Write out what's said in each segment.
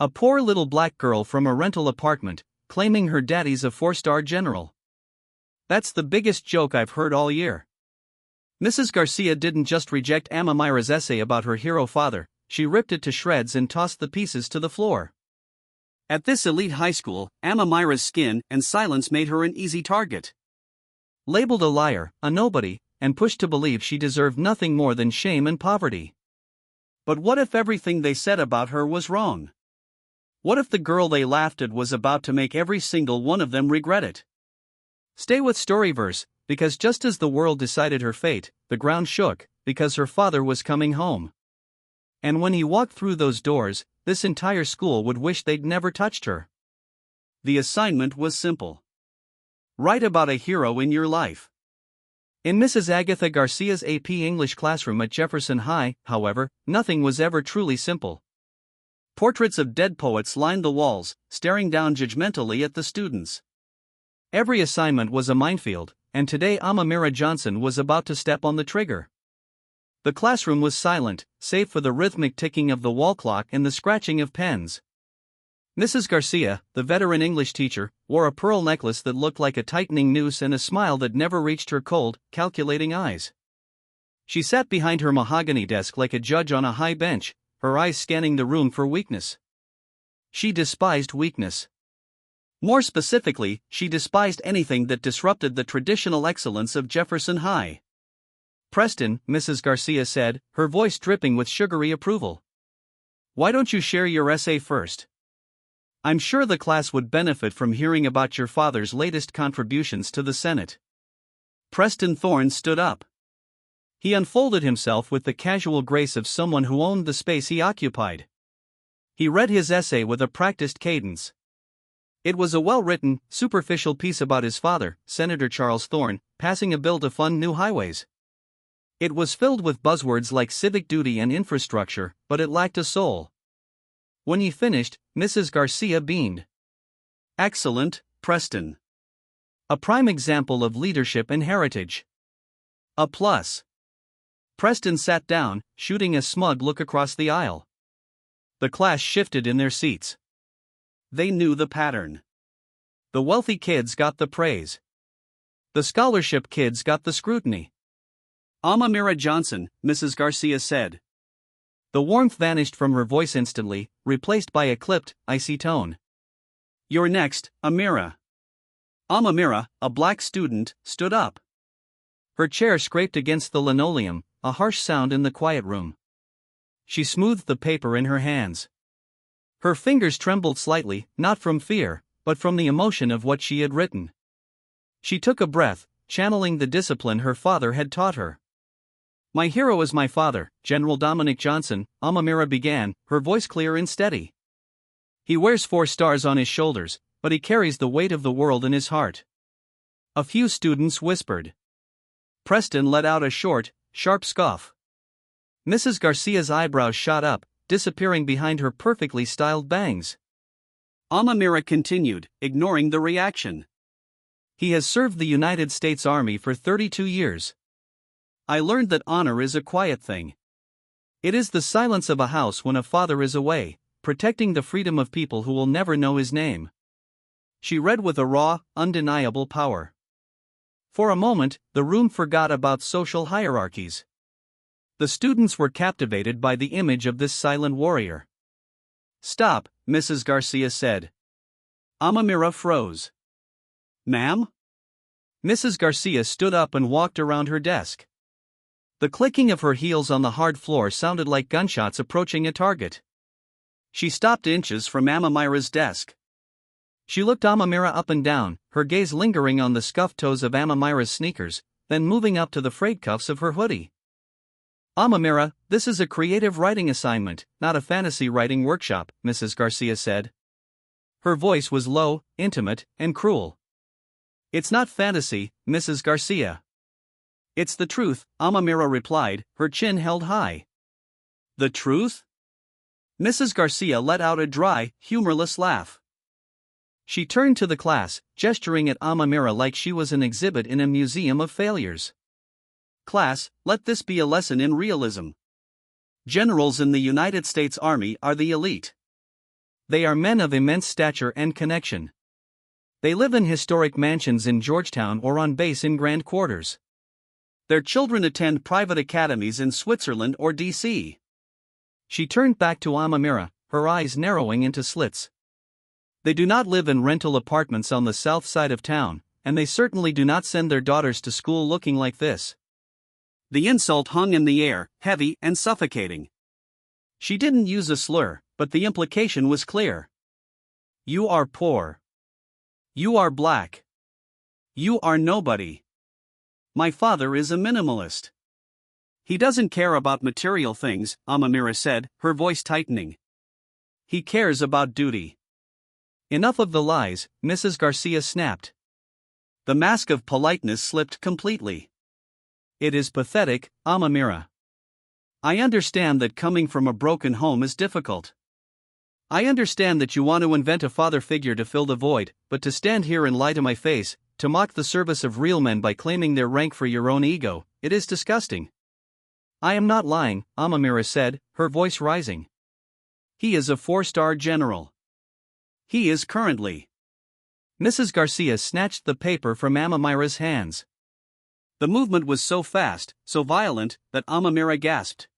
A poor little black girl from a rental apartment, claiming her daddy's a 4-star general. That's the biggest joke I've heard all year. Mrs. Garcia didn't just reject Amamira's essay about her hero father, she ripped it to shreds and tossed the pieces to the floor. At this elite high school, Amamira's skin and silence made her an easy target. Labeled a liar, a nobody, and pushed to believe she deserved nothing more than shame and poverty. But what if everything they said about her was wrong? What if the girl they laughed at was about to make every single one of them regret it? Stay with Storyverse, because just as the world decided her fate, the ground shook, because her father was coming home. And when he walked through those doors, this entire school would wish they'd never touched her. The assignment was simple. Write about a hero in your life. In Mrs. Agatha Garcia's AP English classroom at Jefferson High, however, nothing was ever truly simple. Portraits of dead poets lined the walls, staring down judgmentally at the students. Every assignment was a minefield, and today Amamira Johnson was about to step on the trigger. The classroom was silent, save for the rhythmic ticking of the wall clock and the scratching of pens. Mrs. Garcia, the veteran English teacher, wore a pearl necklace that looked like a tightening noose and a smile that never reached her cold, calculating eyes. She sat behind her mahogany desk like a judge on a high bench, her eyes scanning the room for weakness. She despised weakness. More specifically, she despised anything that disrupted the traditional excellence of Jefferson High. "Preston," Mrs. Garcia said, her voice dripping with sugary approval. "Why don't you share your essay first? I'm sure the class would benefit from hearing about your father's latest contributions to the Senate." Preston Thorne stood up. He unfolded himself with the casual grace of someone who owned the space he occupied. He read his essay with a practiced cadence. It was a well-written, superficial piece about his father, Senator Charles Thorne, passing a bill to fund new highways. It was filled with buzzwords like civic duty and infrastructure, but it lacked a soul. When he finished, Mrs. Garcia beamed. "Excellent, Preston. A prime example of leadership and heritage. A plus." Preston sat down, shooting a smug look across the aisle. The class shifted in their seats. They knew the pattern. The wealthy kids got the praise. The scholarship kids got the scrutiny. "Amamira Johnson," Mrs. Garcia said. The warmth vanished from her voice instantly, replaced by a clipped, icy tone. "You're next, Amira." Amamira, a black student, stood up. Her chair scraped against the linoleum, a harsh sound in the quiet room. She smoothed the paper in her hands. Her fingers trembled slightly, not from fear, but from the emotion of what she had written. She took a breath, channeling the discipline her father had taught her. "My hero is my father, General Dominic Johnson," Amamira began, her voice clear and steady. "He wears 4 stars on his shoulders, but he carries the weight of the world in his heart." A few students whispered. Preston let out a short, sharp scoff. Mrs. Garcia's eyebrows shot up, disappearing behind her perfectly styled bangs. Amamira continued, ignoring the reaction. "He has served the United States Army for 32 years. I learned that honor is a quiet thing. It is the silence of a house when a father is away, protecting the freedom of people who will never know his name." She read with a raw, undeniable power. For a moment, the room forgot about social hierarchies. The students were captivated by the image of this silent warrior. "Stop," Mrs. Garcia said. Amamira froze. "Ma'am?" Mrs. Garcia stood up and walked around her desk. The clicking of her heels on the hard floor sounded like gunshots approaching a target. She stopped inches from Amamira's desk. She looked Amamira up and down, her gaze lingering on the scuffed toes of Amamira's sneakers, then moving up to the frayed cuffs of her hoodie. "Amamira, this is a creative writing assignment, not a fantasy writing workshop," Mrs. Garcia said. Her voice was low, intimate, and cruel. "It's not fantasy, Mrs. Garcia. It's the truth," Amamira replied, her chin held high. "The truth?" Mrs. Garcia let out a dry, humorless laugh. She turned to the class, gesturing at Amamira like she was an exhibit in a museum of failures. "Class, let this be a lesson in realism. Generals in the United States Army are the elite. They are men of immense stature and connection. They live in historic mansions in Georgetown or on base in grand quarters. Their children attend private academies in Switzerland or D.C. She turned back to Amamira, her eyes narrowing into slits. They do not live in rental apartments on the south side of town, and they certainly do not send their daughters to school looking like this. The insult hung in the air, heavy and suffocating. She didn't use a slur, but the implication was clear. You are poor. You are black. You are nobody. My father is a minimalist. He doesn't care about material things, Amamira said, her voice tightening. He cares about duty. Enough of the lies, Mrs. Garcia snapped. The mask of politeness slipped completely. It is pathetic, Amamira. I understand that coming from a broken home is difficult. I understand that you want to invent a father figure to fill the void, but to stand here and lie to my face, to mock the service of real men by claiming their rank for your own ego, it is disgusting. I am not lying, Amamira said, her voice rising. He is a 4-star general. He is currently. Mrs. Garcia snatched the paper from Amamira's hands. The movement was so fast, so violent, that Amamira gasped.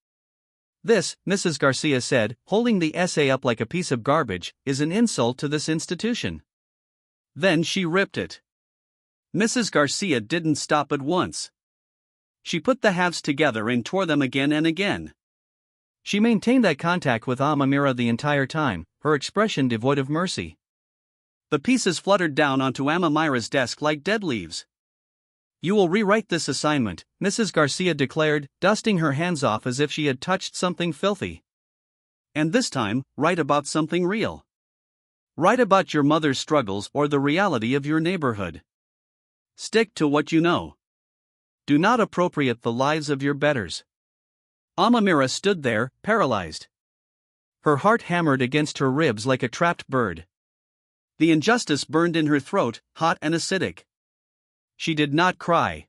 This, Mrs. Garcia said, holding the essay up like a piece of garbage, is an insult to this institution. Then she ripped it. Mrs. Garcia didn't stop at once. She put the halves together and tore them again and again. She maintained eye contact with Amamira the entire time, her expression devoid of mercy. The pieces fluttered down onto Amamira's desk like dead leaves. You will rewrite this assignment, Mrs. Garcia declared, dusting her hands off as if she had touched something filthy. And this time, write about something real. Write about your mother's struggles or the reality of your neighborhood. Stick to what you know. Do not appropriate the lives of your betters. Amamira stood there, paralyzed. Her heart hammered against her ribs like a trapped bird. The injustice burned in her throat, hot and acidic. She did not cry.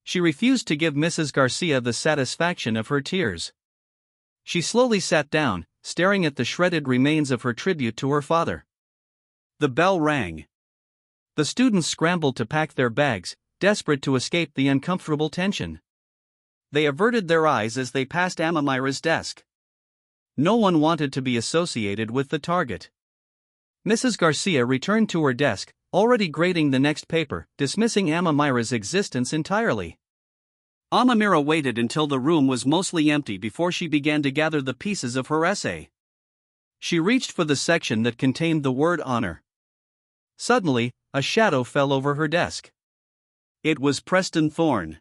She refused to give Mrs. Garcia the satisfaction of her tears. She slowly sat down, staring at the shredded remains of her tribute to her father. The bell rang. The students scrambled to pack their bags, desperate to escape the uncomfortable tension. They averted their eyes as they passed Amamira's desk. No one wanted to be associated with the target. Mrs. Garcia returned to her desk, already grading the next paper, dismissing Amamira's existence entirely. Amamira waited until the room was mostly empty before she began to gather the pieces of her essay. She reached for the section that contained the word honor. Suddenly, a shadow fell over her desk. It was Preston Thorne.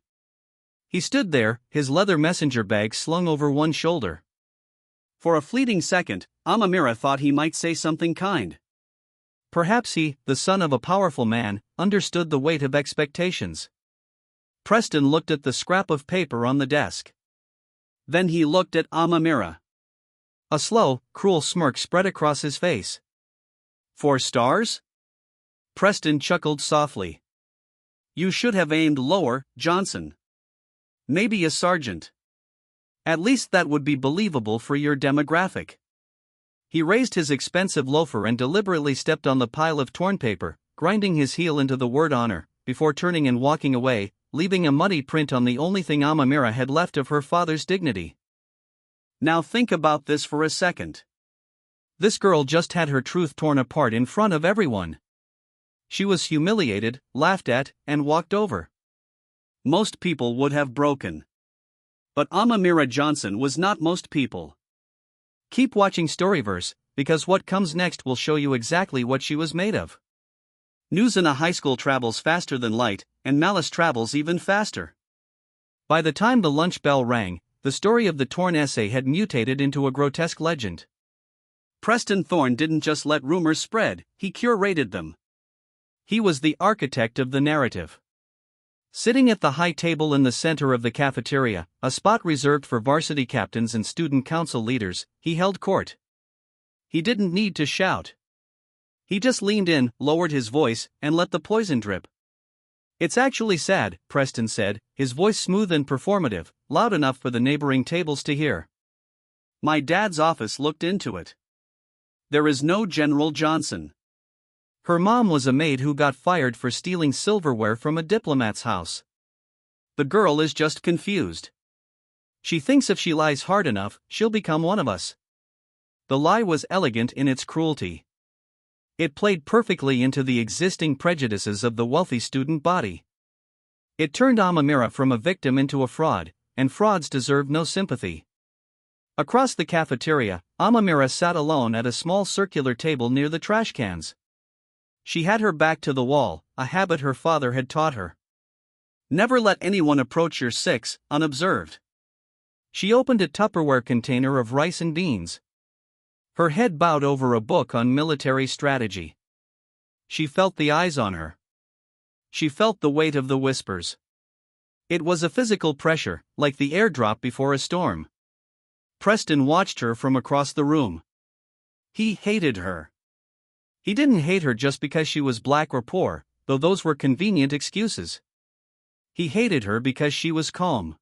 He stood there, his leather messenger bag slung over one shoulder. For a fleeting second, Amamira thought he might say something kind. Perhaps he, the son of a powerful man, understood the weight of expectations. Preston looked at the scrap of paper on the desk. Then he looked at Amamira. A slow, cruel smirk spread across his face. 4 stars? Preston chuckled softly. You should have aimed lower, Johnson. Maybe a sergeant. At least that would be believable for your demographic. He raised his expensive loafer and deliberately stepped on the pile of torn paper, grinding his heel into the word honor, before turning and walking away, leaving a muddy print on the only thing Amamira had left of her father's dignity. Now think about this for a second. This girl just had her truth torn apart in front of everyone. She was humiliated, laughed at, and walked over. Most people would have broken. But Amamira Johnson was not most people. Keep watching Storyverse, because what comes next will show you exactly what she was made of. News in a high school travels faster than light, and malice travels even faster. By the time the lunch bell rang, the story of the torn essay had mutated into a grotesque legend. Preston Thorne didn't just let rumors spread, he curated them. He was the architect of the narrative. Sitting at the high table in the center of the cafeteria, a spot reserved for varsity captains and student council leaders, he held court. He didn't need to shout. He just leaned in, lowered his voice, and let the poison drip. It's actually sad, Preston said, his voice smooth and performative, loud enough for the neighboring tables to hear. My dad's office looked into it. There is no General Johnson. Her mom was a maid who got fired for stealing silverware from a diplomat's house. The girl is just confused. She thinks if she lies hard enough, she'll become one of us. The lie was elegant in its cruelty. It played perfectly into the existing prejudices of the wealthy student body. It turned Amamira from a victim into a fraud, and frauds deserve no sympathy. Across the cafeteria, Amamira sat alone at a small circular table near the trash cans. She had her back to the wall, a habit her father had taught her. Never let anyone approach your six, unobserved. She opened a Tupperware container of rice and beans. Her head bowed over a book on military strategy. She felt the eyes on her. She felt the weight of the whispers. It was a physical pressure, like the airdrop before a storm. Preston watched her from across the room. He hated her. He didn't hate her just because she was black or poor, though those were convenient excuses. He hated her because she was calm.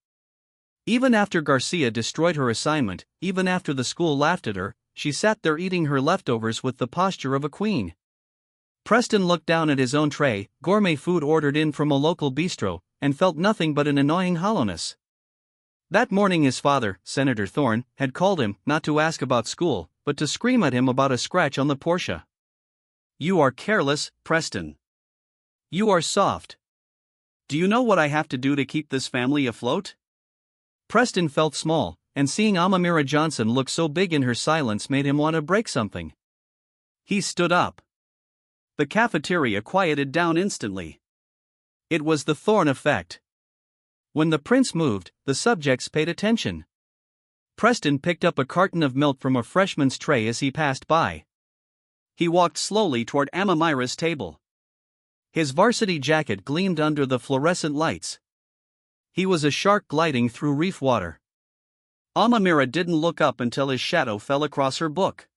Even after Garcia destroyed her assignment, even after the school laughed at her, she sat there eating her leftovers with the posture of a queen. Preston looked down at his own tray, gourmet food ordered in from a local bistro, and felt nothing but an annoying hollowness. That morning his father, Senator Thorne, had called him, not to ask about school, but to scream at him about a scratch on the Porsche. "You are careless, Preston. You are soft. Do you know what I have to do to keep this family afloat?" Preston felt small, and seeing Amamira Johnson look so big in her silence made him want to break something. He stood up. The cafeteria quieted down instantly. It was the Thorne effect. When the prince moved, the subjects paid attention. Preston picked up a carton of milk from a freshman's tray as he passed by. He walked slowly toward Amamira's table. His varsity jacket gleamed under the fluorescent lights. He was a shark gliding through reef water. Amamira didn't look up until his shadow fell across her book.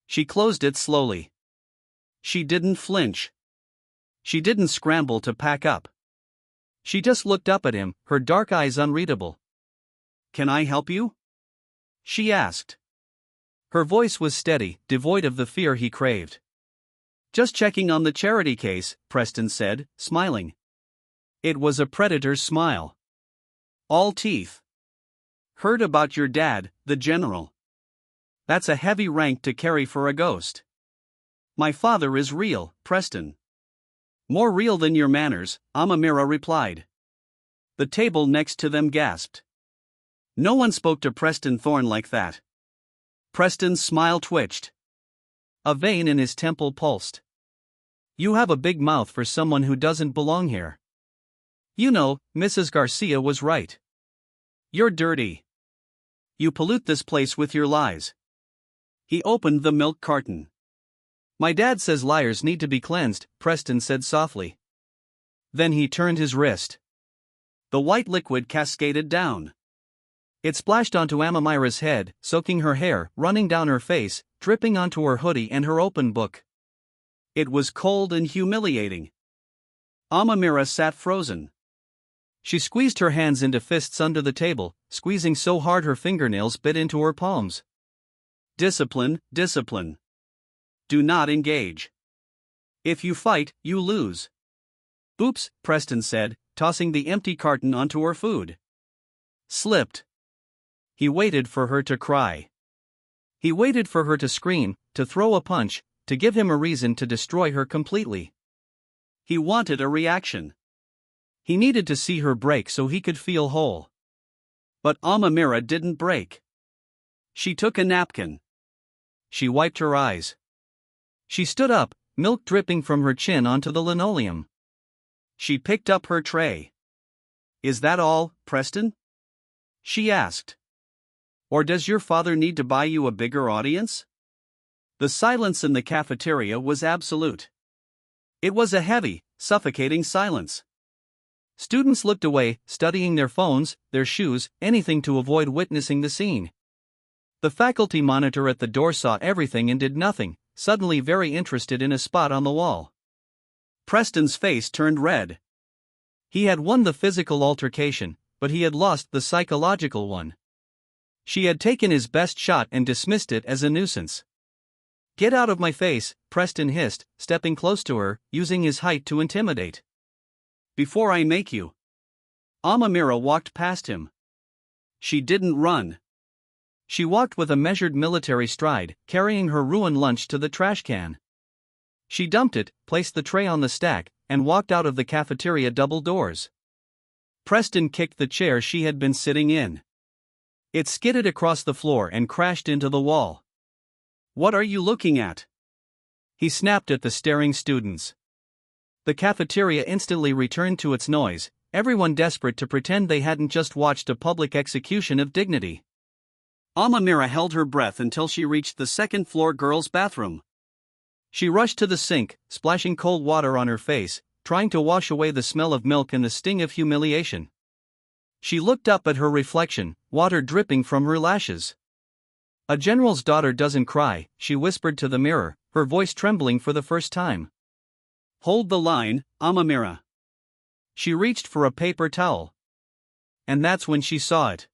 She closed it slowly. She didn't flinch. She didn't scramble to pack up. She just looked up at him, her dark eyes unreadable. "Can I help you?" she asked. Her voice was steady, devoid of the fear he craved. "Just checking on the charity case," Preston said, smiling. It was a predator's smile. All teeth. "Heard about your dad, the general. That's a heavy rank to carry for a ghost." "My father is real, Preston." "More real than your manners," Amamira replied. The table next to them gasped. No one spoke to Preston Thorne like that. Preston's smile twitched. A vein in his temple pulsed. "You have a big mouth for someone who doesn't belong here. You know, Mrs. Garcia was right. You're dirty. You pollute this place with your lies." He opened the milk carton. "My dad says liars need to be cleansed," Preston said softly. Then he turned his wrist. The white liquid cascaded down. It splashed onto Amamira's head, soaking her hair, running down her face, dripping onto her hoodie and her open book. It was cold and humiliating. Amamira sat frozen. She squeezed her hands into fists under the table, squeezing so hard her fingernails bit into her palms. "Discipline, discipline. Do not engage. If you fight, you lose." "Oops," Preston said, tossing the empty carton onto her food. Slipped. He waited for her to cry. He waited for her to scream, to throw a punch, to give him a reason to destroy her completely. He wanted a reaction. He needed to see her break so he could feel whole. But Amamira didn't break. She took a napkin. She wiped her eyes. She stood up, milk dripping from her chin onto the linoleum. She picked up her tray. "Is that all, Preston?" she asked. "Or does your father need to buy you a bigger audience?" The silence in the cafeteria was absolute. It was a heavy, suffocating silence. Students looked away, studying their phones, their shoes, anything to avoid witnessing the scene. The faculty monitor at the door saw everything and did nothing, suddenly very interested in a spot on the wall. Preston's face turned red. He had won the physical altercation, but he had lost the psychological one. She had taken his best shot and dismissed it as a nuisance. Get out of my face, Preston hissed, stepping close to her, using his height to intimidate. Before I make you. Amamira walked past him. She didn't run. She walked with a measured military stride, carrying her ruined lunch to the trash can. She dumped it, placed the tray on the stack, and walked out of the cafeteria double doors. Preston kicked the chair she had been sitting in. It skidded across the floor and crashed into the wall. What are you looking at? He snapped at the staring students. The cafeteria instantly returned to its noise, everyone desperate to pretend they hadn't just watched a public execution of dignity. Amamira held her breath until she reached the second-floor girls' bathroom. She rushed to the sink, splashing cold water on her face, trying to wash away the smell of milk and the sting of humiliation. She looked up at her reflection, water dripping from her lashes. A general's daughter doesn't cry, she whispered to the mirror, her voice trembling for the first time. Hold the line, Amamira. She reached for a paper towel. And that's when she saw it.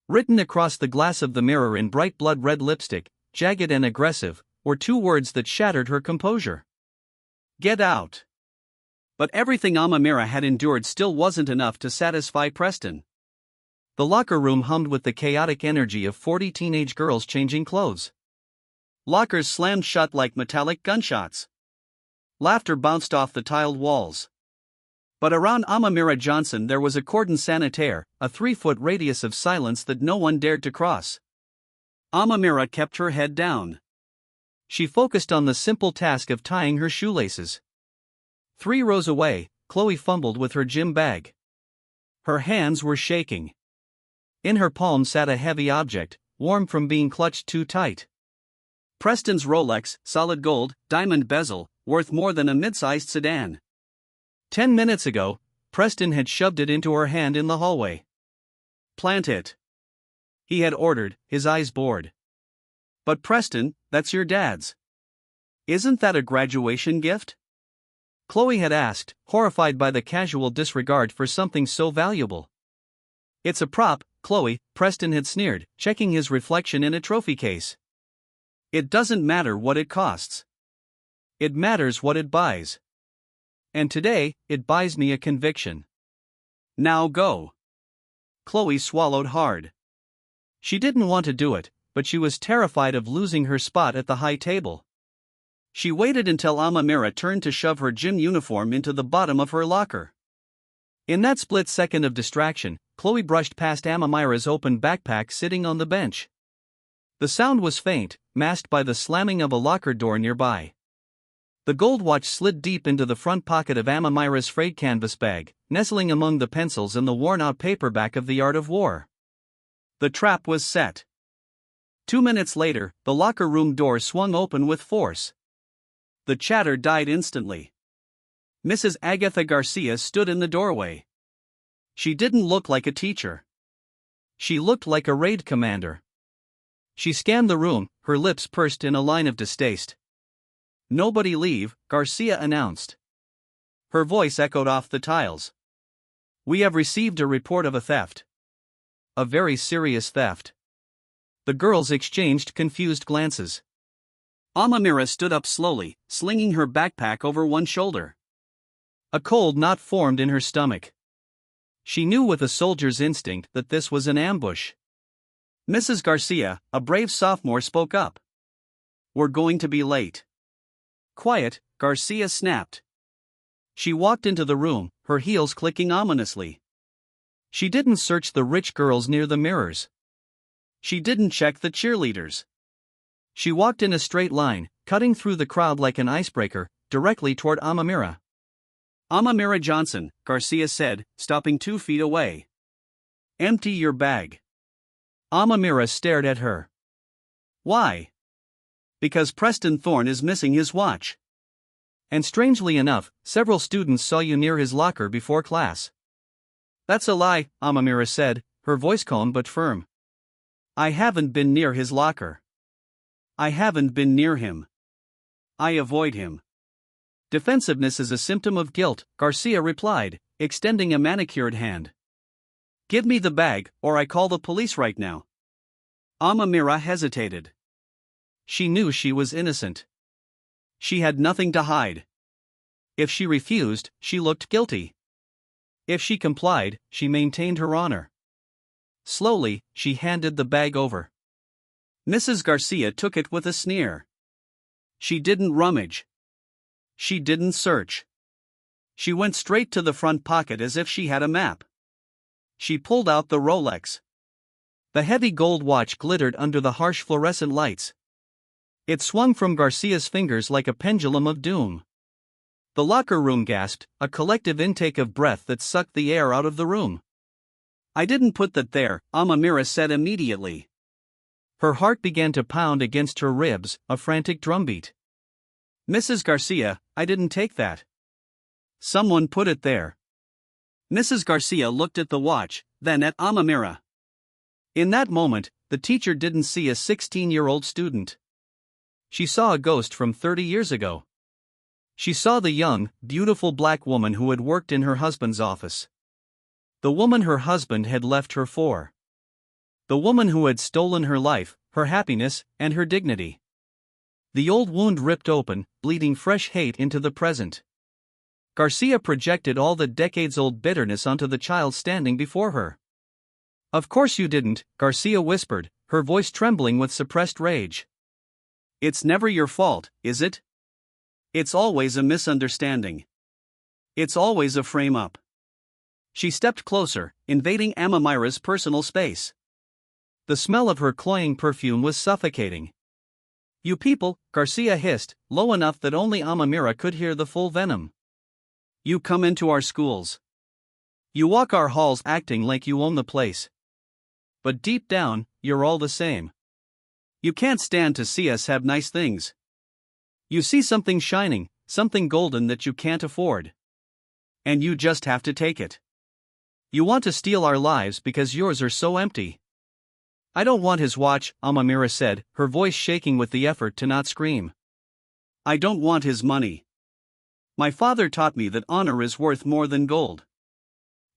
Written across the glass of the mirror in bright blood-red lipstick, jagged and aggressive, were two words that shattered her composure. Get out. But everything Amamira had endured still wasn't enough to satisfy Preston. The locker room hummed with the chaotic energy of 40 teenage girls changing clothes. Lockers slammed shut like metallic gunshots. Laughter bounced off the tiled walls. But around Amamira Johnson there was a cordon sanitaire, a 3-foot radius of silence that no one dared to cross. Amamira kept her head down. She focused on the simple task of tying her shoelaces. 3 rows away, Chloe fumbled with her gym bag. Her hands were shaking. In her palm sat a heavy object, warm from being clutched too tight. Preston's Rolex, solid gold, diamond bezel, worth more than a mid-sized sedan. 10 minutes ago, Preston had shoved it into her hand in the hallway. Plant it. He had ordered, his eyes bored. But Preston, that's your dad's. Isn't that a graduation gift? Chloe had asked, horrified by the casual disregard for something so valuable. It's a prop, Chloe, Preston had sneered, checking his reflection in a trophy case. It doesn't matter what it costs. It matters what it buys. And today, it buys me a conviction. Now go. Chloe swallowed hard. She didn't want to do it, but she was terrified of losing her spot at the high table. She waited until Amamira turned to shove her gym uniform into the bottom of her locker. In that split second of distraction, Chloe brushed past Amamira's open backpack sitting on the bench. The sound was faint, masked by the slamming of a locker door nearby. The gold watch slid deep into the front pocket of Amamira's frayed canvas bag, nestling among the pencils and the worn-out paperback of The Art of War. The trap was set. 2 minutes later, the locker room door swung open with force. The chatter died instantly. Mrs. Agatha Garcia stood in the doorway. She didn't look like a teacher. She looked like a raid commander. She scanned the room, her lips pursed in a line of distaste. Nobody leave, Garcia announced. Her voice echoed off the tiles. We have received a report of a theft. A very serious theft. The girls exchanged confused glances. Amamira stood up slowly, slinging her backpack over one shoulder. A cold knot formed in her stomach. She knew with a soldier's instinct that this was an ambush. Mrs. Garcia, a brave sophomore, spoke up. We're going to be late. Quiet, Garcia snapped. She walked into the room, her heels clicking ominously. She didn't search the rich girls near the mirrors. She didn't check the cheerleaders. She walked in a straight line, cutting through the crowd like an icebreaker, directly toward Amamira. Amamira Johnson, Garcia said, stopping 2 feet away. Empty your bag. Amamira stared at her. Why? Because Preston Thorne is missing his watch. And strangely enough, several students saw you near his locker before class. That's a lie, Amamira said, her voice calm but firm. I haven't been near his locker. I haven't been near him. I avoid him. Defensiveness is a symptom of guilt, Garcia replied, extending a manicured hand. Give me the bag, or I call the police right now. Amamira hesitated. She knew she was innocent. She had nothing to hide. If she refused, she looked guilty. If she complied, she maintained her honor. Slowly, she handed the bag over. Mrs. Garcia took it with a sneer. She didn't rummage. She didn't search. She went straight to the front pocket as if she had a map. She pulled out the Rolex. The heavy gold watch glittered under the harsh fluorescent lights. It swung from Garcia's fingers like a pendulum of doom. The locker room gasped, a collective intake of breath that sucked the air out of the room. "I didn't put that there," Amamira said immediately. Her heart began to pound against her ribs, a frantic drumbeat. "Mrs. Garcia, I didn't take that. Someone put it there." Mrs. Garcia looked at the watch, then at Amamira. In that moment, the teacher didn't see a 16-year-old student. She saw a ghost from 30 years ago. She saw the young, beautiful black woman who had worked in her husband's office. The woman her husband had left her for. The woman who had stolen her life, her happiness, and her dignity. The old wound ripped open, bleeding fresh hate into the present. Garcia projected all the decades-old bitterness onto the child standing before her. "Of course you didn't," Garcia whispered, her voice trembling with suppressed rage. "It's never your fault, is it? It's always a misunderstanding. It's always a frame-up." She stepped closer, invading Amamira's personal space. The smell of her cloying perfume was suffocating. "You people," Garcia hissed, low enough that only Amamira could hear the full venom. "You come into our schools. You walk our halls acting like you own the place. But deep down, you're all the same. You can't stand to see us have nice things. You see something shining, something golden that you can't afford. And you just have to take it. You want to steal our lives because yours are so empty." "I don't want his watch," Amamira said, her voice shaking with the effort to not scream. "I don't want his money. My father taught me that honor is worth more than gold."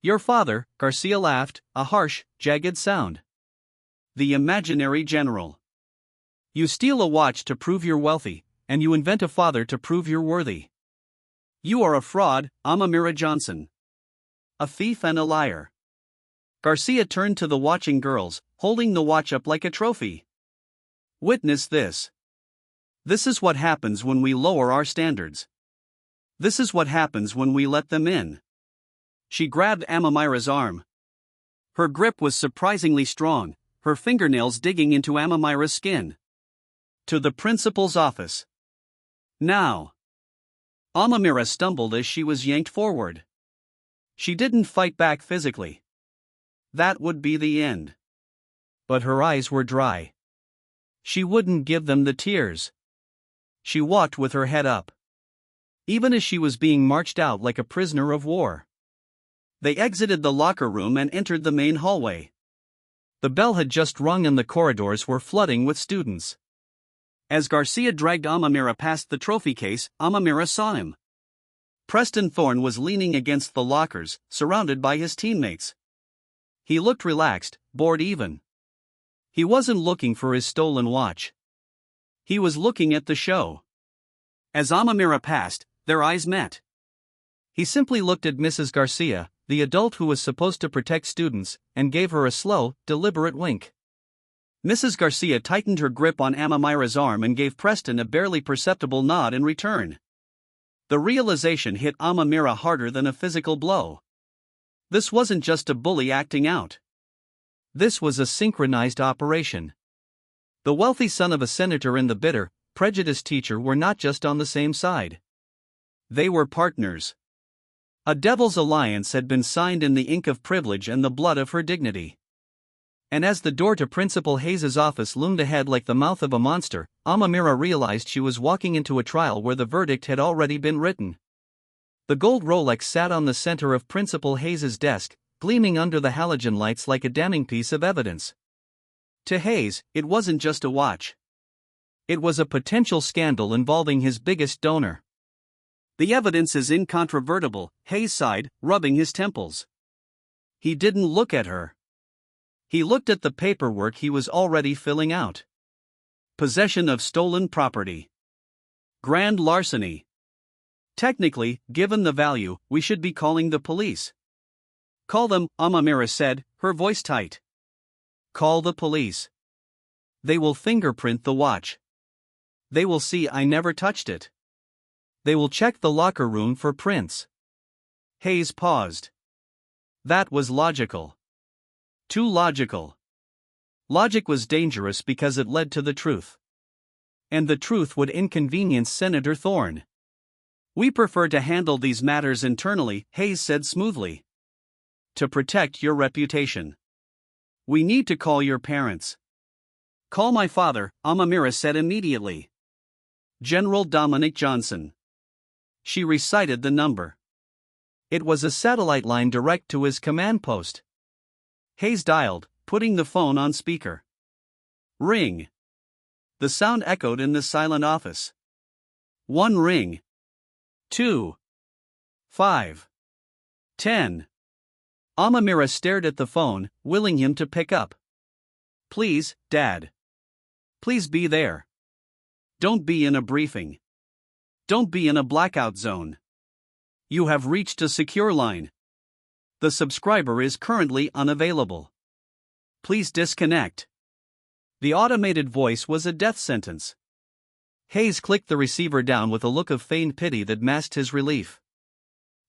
"Your father," Garcia laughed, a harsh, jagged sound. "The imaginary general. You steal a watch to prove you're wealthy, and you invent a father to prove you're worthy. You are a fraud, Amamira Johnson. A thief and a liar." Garcia turned to the watching girls, holding the watch up like a trophy. "Witness this. This is what happens when we lower our standards. This is what happens when we let them in." She grabbed Amamira's arm. Her grip was surprisingly strong, her fingernails digging into Amamira's skin. "To the principal's office. Now." Amamira stumbled as she was yanked forward. She didn't fight back physically. That would be the end. But her eyes were dry. She wouldn't give them the tears. She walked with her head up. Even as she was being marched out like a prisoner of war. They exited the locker room and entered the main hallway. The bell had just rung and the corridors were flooding with students. As Garcia dragged Amamira past the trophy case, Amamira saw him. Preston Thorne was leaning against the lockers, surrounded by his teammates. He looked relaxed, bored even. He wasn't looking for his stolen watch. He was looking at the show. As Amamira passed, their eyes met. He simply looked at Mrs. Garcia, the adult who was supposed to protect students, and gave her a slow, deliberate wink. Mrs. Garcia tightened her grip on Amamira's arm and gave Preston a barely perceptible nod in return. The realization hit Amamira harder than a physical blow. This wasn't just a bully acting out. This was a synchronized operation. The wealthy son of a senator and the bitter, prejudiced teacher were not just on the same side. They were partners. A devil's alliance had been signed in the ink of privilege and the blood of her dignity. And as the door to Principal Hayes's office loomed ahead like the mouth of a monster, Amamira realized she was walking into a trial where the verdict had already been written. The gold Rolex sat on the center of Principal Hayes's desk, gleaming under the halogen lights like a damning piece of evidence. To Hayes, it wasn't just a watch. It was a potential scandal involving his biggest donor. "The evidence is incontrovertible," Hayes sighed, rubbing his temples. He didn't look at her. He looked at the paperwork he was already filling out. Possession of stolen property. Grand larceny. Technically, given the value, we should be calling the police. Call them, Amamira said, her voice tight. Call the police. They will fingerprint the watch. They will see I never touched it. They will check the locker room for prints. Hayes paused. That was logical. Too logical. Logic was dangerous because it led to the truth. And the truth would inconvenience Senator Thorne. We prefer to handle these matters internally, Hayes said smoothly. To protect your reputation. We need to call your parents. Call my father, Amamira said immediately. General Dominic Johnson. She recited the number. It was a satellite line direct to his command post. Hayes dialed, putting the phone on speaker. Ring. The sound echoed in the silent office. 1 ring. 2. 5. 10. Amamira stared at the phone, willing him to pick up. Please, Dad. Please be there. Don't be in a briefing. Don't be in a blackout zone. You have reached a secure line. The subscriber is currently unavailable. Please disconnect. The automated voice was a death sentence. Hayes clicked the receiver down with a look of feigned pity that masked his relief.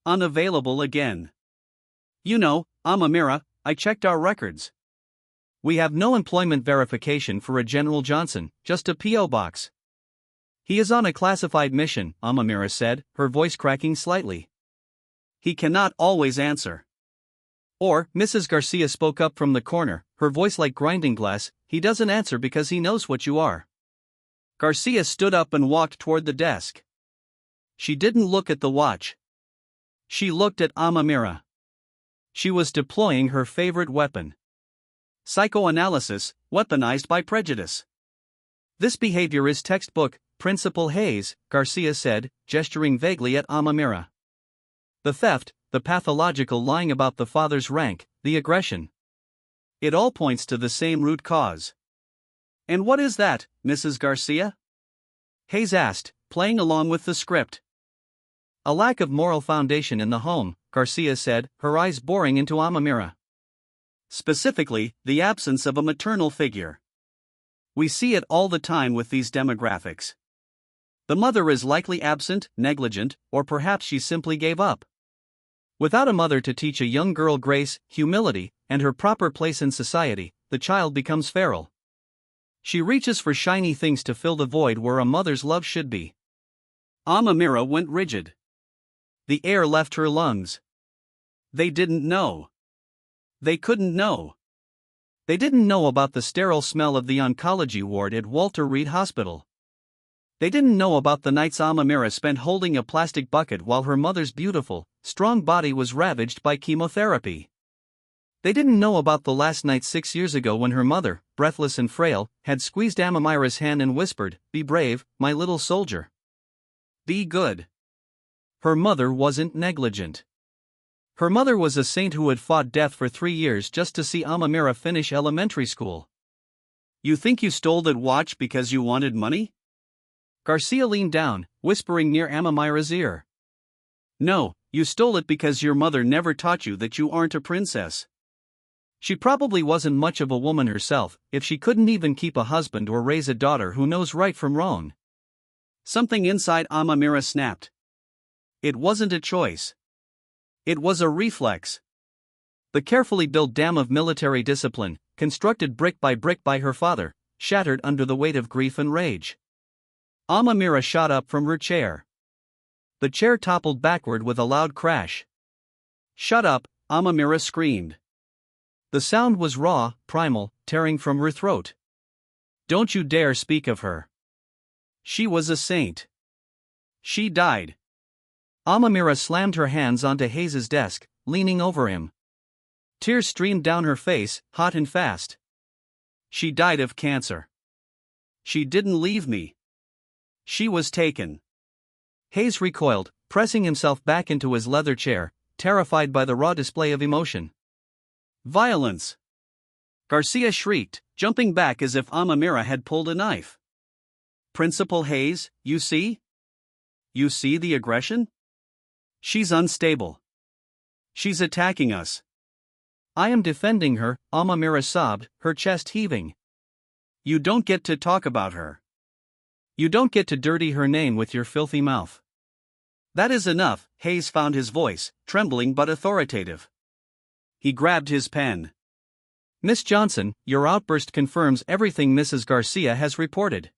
Unavailable again. You know, Amamira, I checked our records. We have no employment verification for a General Johnson, just a P.O. box. He is on a classified mission, Amamira said, her voice cracking slightly. He cannot always answer. Or, Mrs. Garcia spoke up from the corner, her voice like grinding glass, he doesn't answer because he knows what you are. Garcia stood up and walked toward the desk. She didn't look at the watch. She looked at Amamira. She was deploying her favorite weapon. Psychoanalysis, weaponized by prejudice. This behavior is textbook, Principal Hayes, Garcia said, gesturing vaguely at Amamira. The theft, the pathological lying about the father's rank, the aggression. It all points to the same root cause. And what is that, Mrs. Garcia? Hayes asked, playing along with the script. A lack of moral foundation in the home, Garcia said, her eyes boring into Amamira. Specifically, the absence of a maternal figure. We see it all the time with these demographics. The mother is likely absent, negligent, or perhaps she simply gave up. Without a mother to teach a young girl grace, humility, and her proper place in society, the child becomes feral. She reaches for shiny things to fill the void where a mother's love should be. Amamira went rigid. The air left her lungs. They didn't know. They couldn't know. They didn't know about the sterile smell of the oncology ward at Walter Reed Hospital. They didn't know about the nights Amamira spent holding a plastic bucket while her mother's beautiful, strong body was ravaged by chemotherapy. They didn't know about the last night 6 years ago when her mother, breathless and frail, had squeezed Amamira's hand and whispered, "Be brave, my little soldier. Be good." Her mother wasn't negligent. Her mother was a saint who had fought death for 3 years just to see Amamira finish elementary school. You think you stole that watch because you wanted money? Garcia leaned down, whispering near Amamira's ear. No, you stole it because your mother never taught you that you aren't a princess. She probably wasn't much of a woman herself, if she couldn't even keep a husband or raise a daughter who knows right from wrong. Something inside Amamira snapped. It wasn't a choice. It was a reflex. The carefully built dam of military discipline, constructed brick by her father, shattered under the weight of grief and rage. Amamira shot up from her chair. The chair toppled backward with a loud crash. Shut up, Amamira screamed. The sound was raw, primal, tearing from her throat. Don't you dare speak of her. She was a saint. She died. Amamira slammed her hands onto Hayes's desk, leaning over him. Tears streamed down her face, hot and fast. She died of cancer. She didn't leave me. She was taken. Hayes recoiled, pressing himself back into his leather chair, terrified by the raw display of emotion. Violence! Garcia shrieked, jumping back as if Amamira had pulled a knife. Principal Hayes, you see? You see the aggression? She's unstable. She's attacking us. I am defending her, Amamira sobbed, her chest heaving. You don't get to talk about her. You don't get to dirty her name with your filthy mouth. That is enough, Hayes found his voice, trembling but authoritative. He grabbed his pen. Miss Johnson, your outburst confirms everything Mrs. Garcia has reported.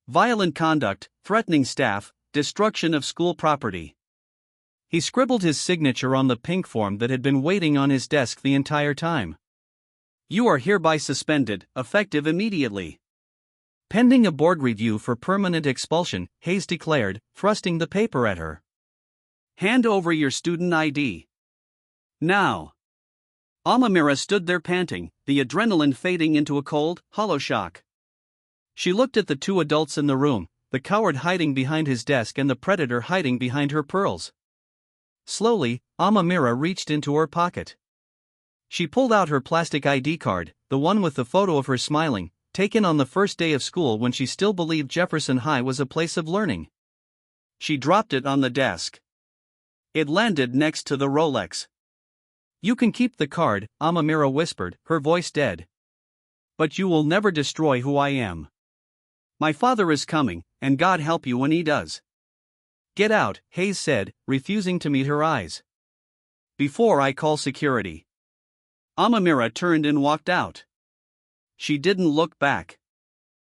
Violent conduct, threatening staff, destruction of school property. He scribbled his signature on the pink form that had been waiting on his desk the entire time. You are hereby suspended, effective immediately. Pending a board review for permanent expulsion, Hayes declared, thrusting the paper at her. Hand over your student ID. Now. Amamira stood there panting, the adrenaline fading into a cold, hollow shock. She looked at the two adults in the room, the coward hiding behind his desk and the predator hiding behind her pearls. Slowly, Amamira reached into her pocket. She pulled out her plastic ID card, the one with the photo of her smiling, taken on the first day of school when she still believed Jefferson High was a place of learning. She dropped it on the desk. It landed next to the Rolex. You can keep the card, Amamira whispered, her voice dead. But you will never destroy who I am. My father is coming, and God help you when he does. Get out, Hayes said, refusing to meet her eyes. Before I call security. Amamira turned and walked out. She didn't look back.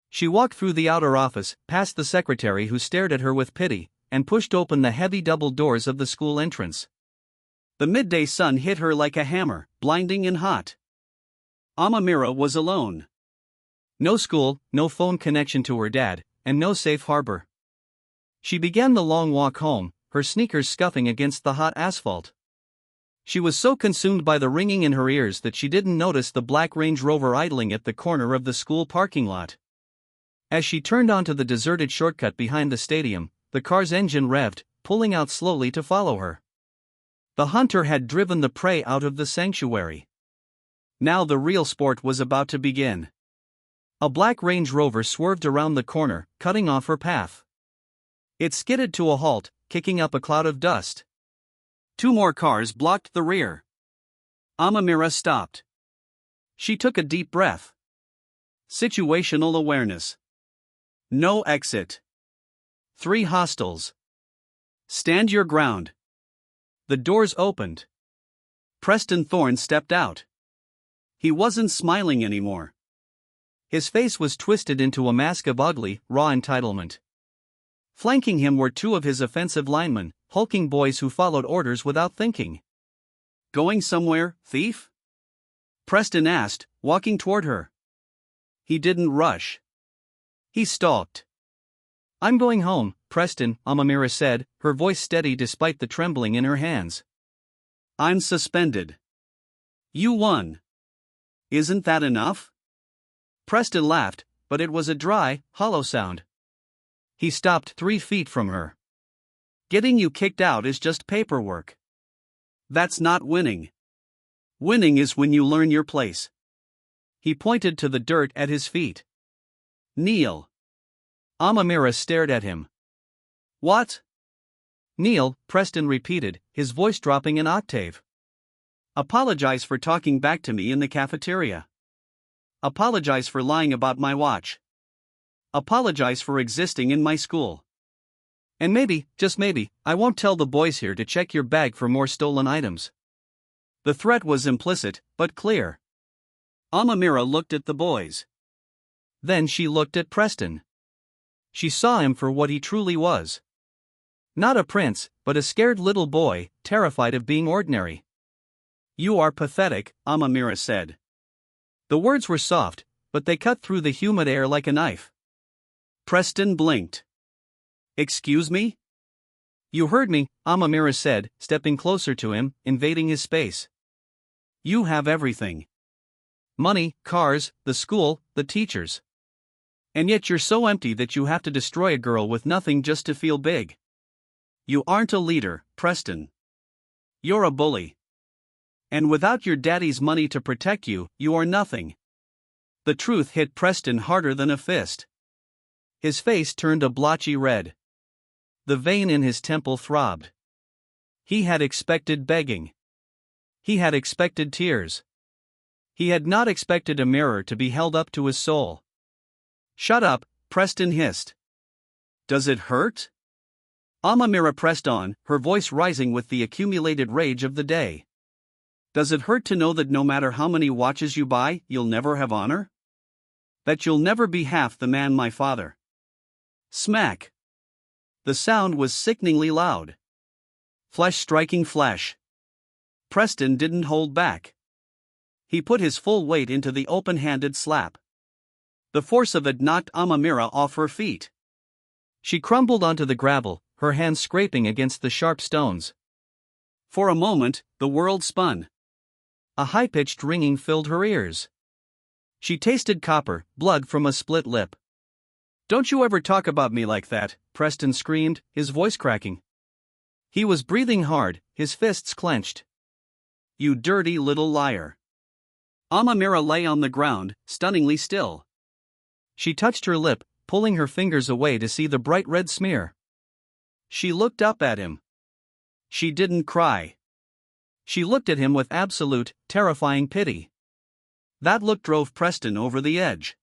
She walked through the outer office, past the secretary who stared at her with pity, and pushed open the heavy double doors of the school entrance. The midday sun hit her like a hammer, blinding and hot. Amamira was alone. No school, no phone connection to her dad, and no safe harbor. She began the long walk home, her sneakers scuffing against the hot asphalt. She was so consumed by the ringing in her ears that she didn't notice the black Range Rover idling at the corner of the school parking lot. As she turned onto the deserted shortcut behind the stadium, the car's engine revved, pulling out slowly to follow her. The hunter had driven the prey out of the sanctuary. Now the real sport was about to begin. A black Range Rover swerved around the corner, cutting off her path. It skidded to a halt, kicking up a cloud of dust. Two more cars blocked the rear. Amamira stopped. She took a deep breath. Situational awareness. No exit. 3 hostiles. Stand your ground. The doors opened. Preston Thorne stepped out. He wasn't smiling anymore. His face was twisted into a mask of ugly, raw entitlement. Flanking him were 2 of his offensive linemen, hulking boys who followed orders without thinking. Going somewhere, thief? Preston asked, walking toward her. He didn't rush. He stalked. I'm going home, Preston, Amamira said, her voice steady despite the trembling in her hands. I'm suspended. You won. Isn't that enough? Preston laughed, but it was a dry, hollow sound. He stopped 3 feet from her. Getting you kicked out is just paperwork. That's not winning. Winning is when you learn your place. He pointed to the dirt at his feet. Kneel. Amamira stared at him. What? Kneel, Preston repeated, his voice dropping an octave. Apologize for talking back to me in the cafeteria. Apologize for lying about my watch. Apologize for existing in my school. And maybe, just maybe, I won't tell the boys here to check your bag for more stolen items. The threat was implicit, but clear. Amamira looked at the boys. Then she looked at Preston. She saw him for what he truly was. Not a prince, but a scared little boy, terrified of being ordinary. You are pathetic, Amamira said. The words were soft, but they cut through the humid air like a knife. Preston blinked. Excuse me? You heard me, Amamira said, stepping closer to him, invading his space. You have everything. Money, cars, the school, the teachers. And yet you're so empty that you have to destroy a girl with nothing just to feel big. You aren't a leader, Preston. You're a bully. And without your daddy's money to protect you, you are nothing. The truth hit Preston harder than a fist. His face turned a blotchy red. The vein in his temple throbbed. He had expected begging. He had expected tears. He had not expected a mirror to be held up to his soul. "Shut up," Preston hissed. "Does it hurt?" Amamira pressed on, her voice rising with the accumulated rage of the day. "Does it hurt to know that no matter how many watches you buy, you'll never have honor? That you'll never be half the man my father?" Smack! The sound was sickeningly loud. Flesh striking flesh. Preston didn't hold back. He put his full weight into the open-handed slap. The force of it knocked Amamira off her feet. She crumbled onto the gravel, her hands scraping against the sharp stones. For a moment, the world spun. A high-pitched ringing filled her ears. She tasted copper, blood from a split lip. "Don't you ever talk about me like that," Preston screamed, his voice cracking. He was breathing hard, his fists clenched. "You dirty little liar." Amamira lay on the ground, stunningly still. She touched her lip, pulling her fingers away to see the bright red smear. She looked up at him. She didn't cry. She looked at him with absolute, terrifying pity. That look drove Preston over the edge.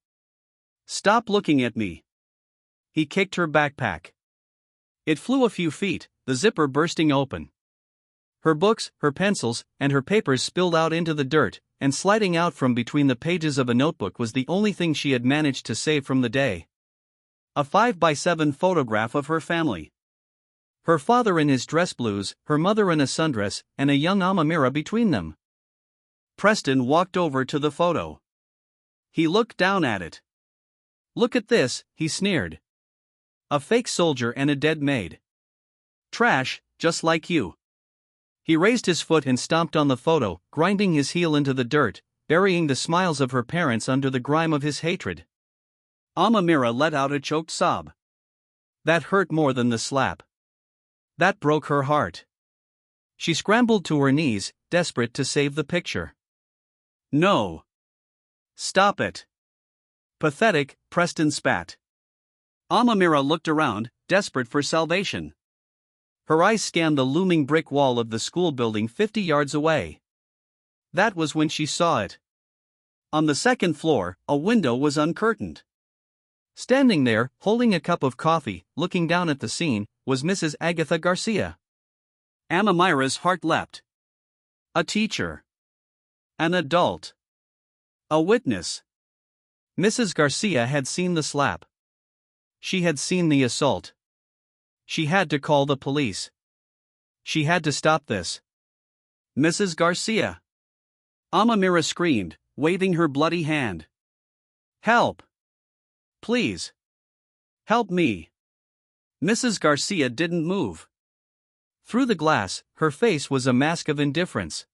"Stop looking at me." He kicked her backpack. It flew a few feet, the zipper bursting open. Her books, her pencils, and her papers spilled out into the dirt, and sliding out from between the pages of a notebook was the only thing she had managed to save from the day. A 5x7 photograph of her family. Her father in his dress blues, her mother in a sundress, and a young Amamira between them. Preston walked over to the photo. He looked down at it. "Look at this," he sneered. "A fake soldier and a dead maid. Trash, just like you." He raised his foot and stomped on the photo, grinding his heel into the dirt, burying the smiles of her parents under the grime of his hatred. Amamira let out a choked sob. That hurt more than the slap. That broke her heart. She scrambled to her knees, desperate to save the picture. "No. Stop it." "Pathetic," Preston spat. Amamira looked around, desperate for salvation. Her eyes scanned the looming brick wall of the school building 50 yards away. That was when she saw it. On the second floor, a window was uncurtained. Standing there, holding a cup of coffee, looking down at the scene, was Mrs. Agatha Garcia. Amamira's heart leapt. A teacher. An adult. A witness. Mrs. Garcia had seen the slap. She had seen the assault. She had to call the police. She had to stop this. "Mrs. Garcia!" Amamira screamed, waving her bloody hand. "Help! Please! Help me!" Mrs. Garcia didn't move. Through the glass, her face was a mask of indifference.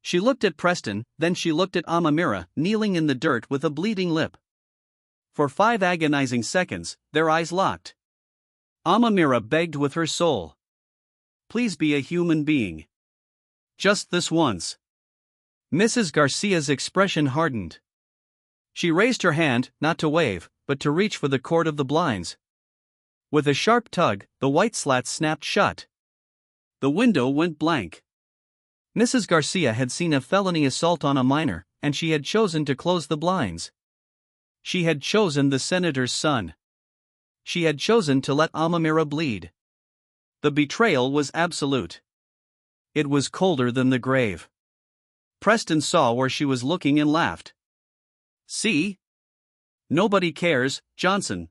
She looked at Preston, then she looked at Amamira, kneeling in the dirt with a bleeding lip. For 5 agonizing seconds, their eyes locked. Amamira begged with her soul. "Please be a human being. Just this once." Mrs. Garcia's expression hardened. She raised her hand, not to wave, but to reach for the cord of the blinds. With a sharp tug, the white slats snapped shut. The window went blank. Mrs. Garcia had seen a felony assault on a minor, and she had chosen to close the blinds. She had chosen the senator's son. She had chosen to let Amamira bleed. The betrayal was absolute. It was colder than the grave. Preston saw where she was looking and laughed. "See? Nobody cares, Johnson.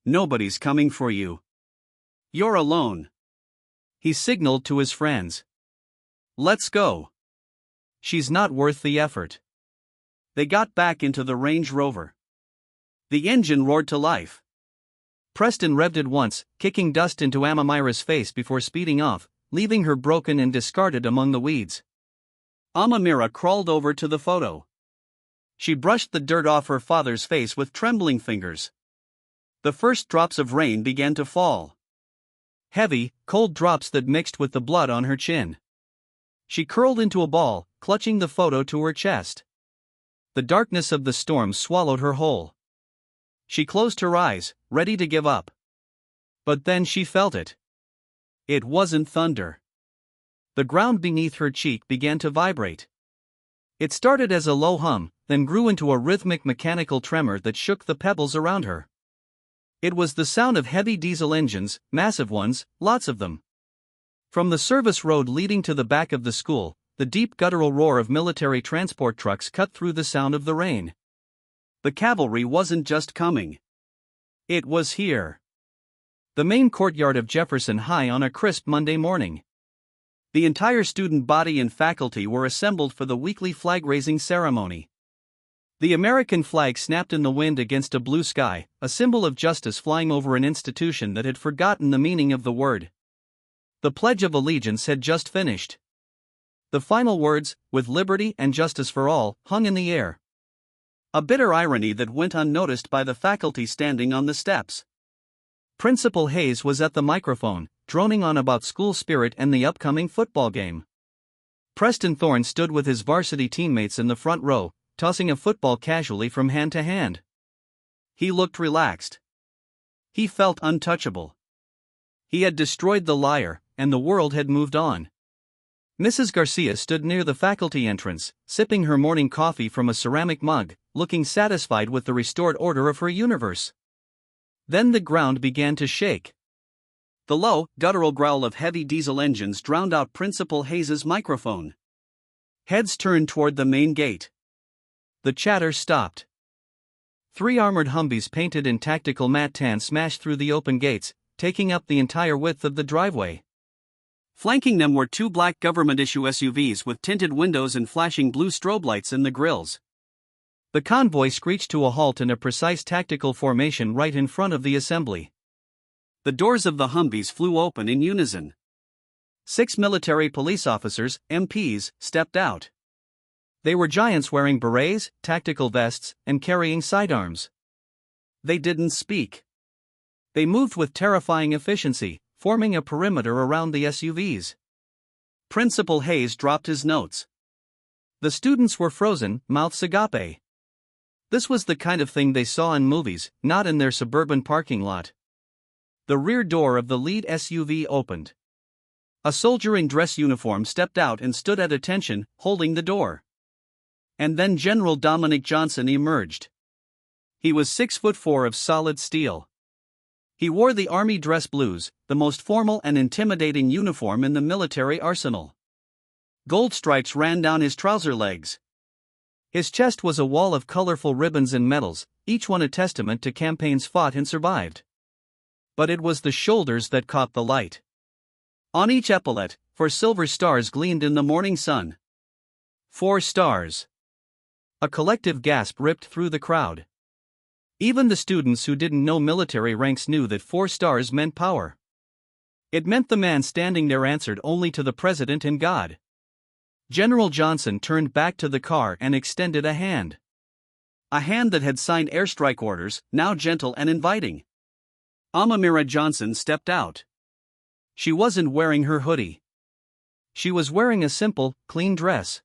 Nobody's coming for you. You're alone." He signaled to his friends. "Let's go. She's not worth the effort." They got back into the Range Rover. The engine roared to life. Preston revved it once, kicking dust into Amamira's face before speeding off, leaving her broken and discarded among the weeds. Amamira crawled over to the photo. She brushed the dirt off her father's face with trembling fingers. The first drops of rain began to fall. Heavy, cold drops that mixed with the blood on her chin. She curled into a ball, clutching the photo to her chest. The darkness of the storm swallowed her whole. She closed her eyes, ready to give up. But then she felt it. It wasn't thunder. The ground beneath her cheek began to vibrate. It started as a low hum, then grew into a rhythmic mechanical tremor that shook the pebbles around her. It was the sound of heavy diesel engines, massive ones, lots of them. From the service road leading to the back of the school, the deep guttural roar of military transport trucks cut through the sound of the rain. The cavalry wasn't just coming. It was here. The main courtyard of Jefferson High on a crisp Monday morning. The entire student body and faculty were assembled for the weekly flag-raising ceremony. The American flag snapped in the wind against a blue sky, a symbol of justice flying over an institution that had forgotten the meaning of the word. The Pledge of Allegiance had just finished. The final words, "with liberty and justice for all," hung in the air. A bitter irony that went unnoticed by the faculty standing on the steps. Principal Hayes was at the microphone, droning on about school spirit and the upcoming football game. Preston Thorne stood with his varsity teammates in the front row, tossing a football casually from hand to hand. He looked relaxed. He felt untouchable. He had destroyed the liar, and the world had moved on. Mrs. Garcia stood near the faculty entrance, sipping her morning coffee from a ceramic mug, looking satisfied with the restored order of her universe. Then the ground began to shake. The low, guttural growl of heavy diesel engines drowned out Principal Hayes's microphone. Heads turned toward the main gate. The chatter stopped. 3 armored Humvees painted in tactical matte tan smashed through the open gates, taking up the entire width of the driveway. Flanking them were 2 black government-issue SUVs with tinted windows and flashing blue strobe lights in the grills. The convoy screeched to a halt in a precise tactical formation right in front of the assembly. The doors of the Humvees flew open in unison. 6 military police officers, MPs, stepped out. They were giants wearing berets, tactical vests, and carrying sidearms. They didn't speak. They moved with terrifying efficiency, forming a perimeter around the SUVs. Principal Hayes dropped his notes. The students were frozen, mouths agape. This was the kind of thing they saw in movies, not in their suburban parking lot. The rear door of the lead SUV opened. A soldier in dress uniform stepped out and stood at attention, holding the door. And then General Amamira Johnson emerged. He was 6'4" of solid steel. He wore the Army dress blues, the most formal and intimidating uniform in the military arsenal. Gold stripes ran down his trouser legs. His chest was a wall of colorful ribbons and medals, each one a testament to campaigns fought and survived. But it was the shoulders that caught the light. On each epaulette, 4 silver stars gleamed in the morning sun. 4 stars. A collective gasp ripped through the crowd. Even the students who didn't know military ranks knew that 4 stars meant power. It meant the man standing there answered only to the president and God. General Johnson turned back to the car and extended a hand. A hand that had signed airstrike orders, now gentle and inviting. Amamira Johnson stepped out. She wasn't wearing her hoodie. She was wearing a simple, clean dress.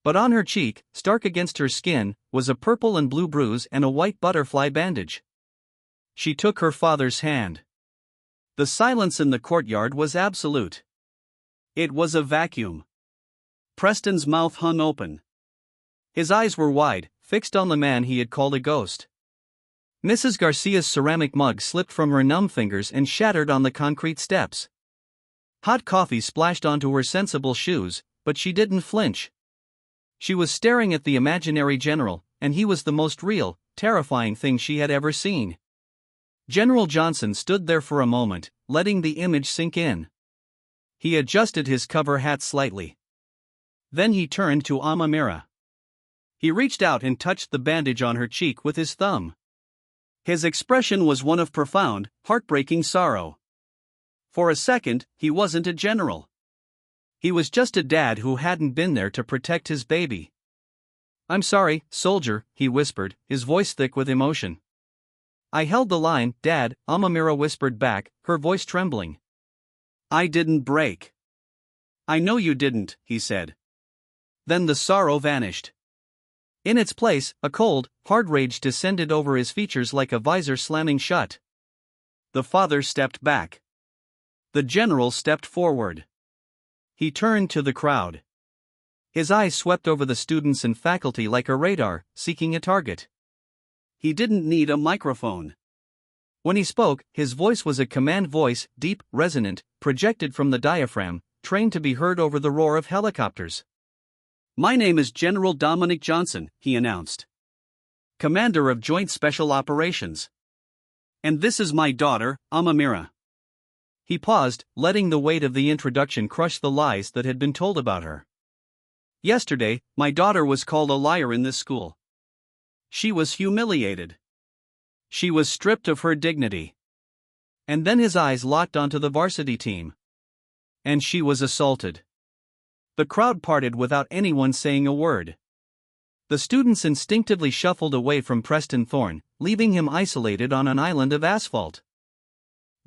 But on her cheek, stark against her skin, was a purple and blue bruise and a white butterfly bandage. She took her father's hand. The silence in the courtyard was absolute. It was a vacuum. Preston's mouth hung open. His eyes were wide, fixed on the man he had called a ghost. Mrs. Garcia's ceramic mug slipped from her numb fingers and shattered on the concrete steps. Hot coffee splashed onto her sensible shoes, but she didn't flinch. She was staring at the imaginary general, and he was the most real, terrifying thing she had ever seen. General Johnson stood there for a moment, letting the image sink in. He adjusted his cover hat slightly. Then he turned to Amamira. He reached out and touched the bandage on her cheek with his thumb. His expression was one of profound, heartbreaking sorrow. For a second, he wasn't a general. He was just a dad who hadn't been there to protect his baby. "I'm sorry, soldier," he whispered, his voice thick with emotion. "I held the line, Dad," Amamira whispered back, her voice trembling. "I didn't break." "I know you didn't," he said. Then the sorrow vanished. In its place, a cold, hard rage descended over his features like a visor slamming shut. The father stepped back. The general stepped forward. He turned to the crowd. His eyes swept over the students and faculty like a radar, seeking a target. He didn't need a microphone. When he spoke, his voice was a command voice, deep, resonant, projected from the diaphragm, trained to be heard over the roar of helicopters. "My name is General Dominic Johnson," he announced. "Commander of Joint Special Operations. And this is my daughter, Amamira." He paused, letting the weight of the introduction crush the lies that had been told about her. "Yesterday, my daughter was called a liar in this school. She was humiliated. She was stripped of her dignity." And then his eyes locked onto the varsity team. "And she was assaulted." The crowd parted without anyone saying a word. The students instinctively shuffled away from Preston Thorne, leaving him isolated on an island of asphalt.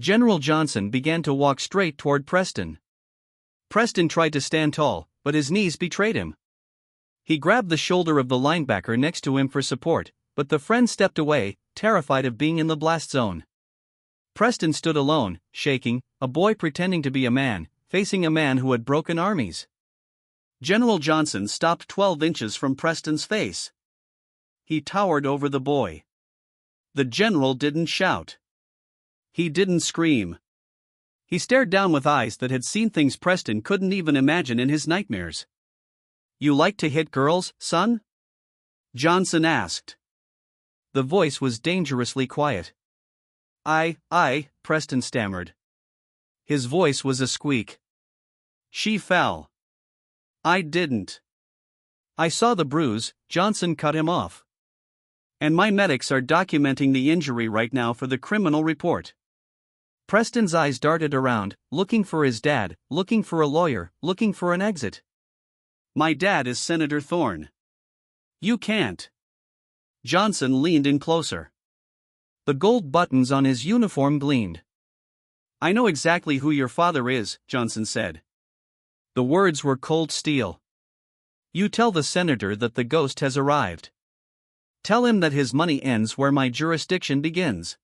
General Johnson began to walk straight toward Preston. Preston tried to stand tall, but his knees betrayed him. He grabbed the shoulder of the linebacker next to him for support, but the friend stepped away, terrified of being in the blast zone. Preston stood alone, shaking, a boy pretending to be a man, facing a man who had broken armies. General Johnson stopped 12 inches from Preston's face. He towered over the boy. The general didn't shout. He didn't scream. He stared down with eyes that had seen things Preston couldn't even imagine in his nightmares. "You like to hit girls, son?" Johnson asked. The voice was dangerously quiet. I, Preston stammered. His voice was a squeak. "She fell. I didn't. I saw the bruise," Johnson cut him off. "And my medics are documenting the injury right now for the criminal report." Preston's eyes darted around, looking for his dad, looking for a lawyer, looking for an exit. "My dad is Senator Thorne. You can't." Johnson leaned in closer. The gold buttons on his uniform gleamed. "I know exactly who your father is," Johnson said. The words were cold steel. "You tell the senator that the ghost has arrived. Tell him that his money ends where my jurisdiction begins."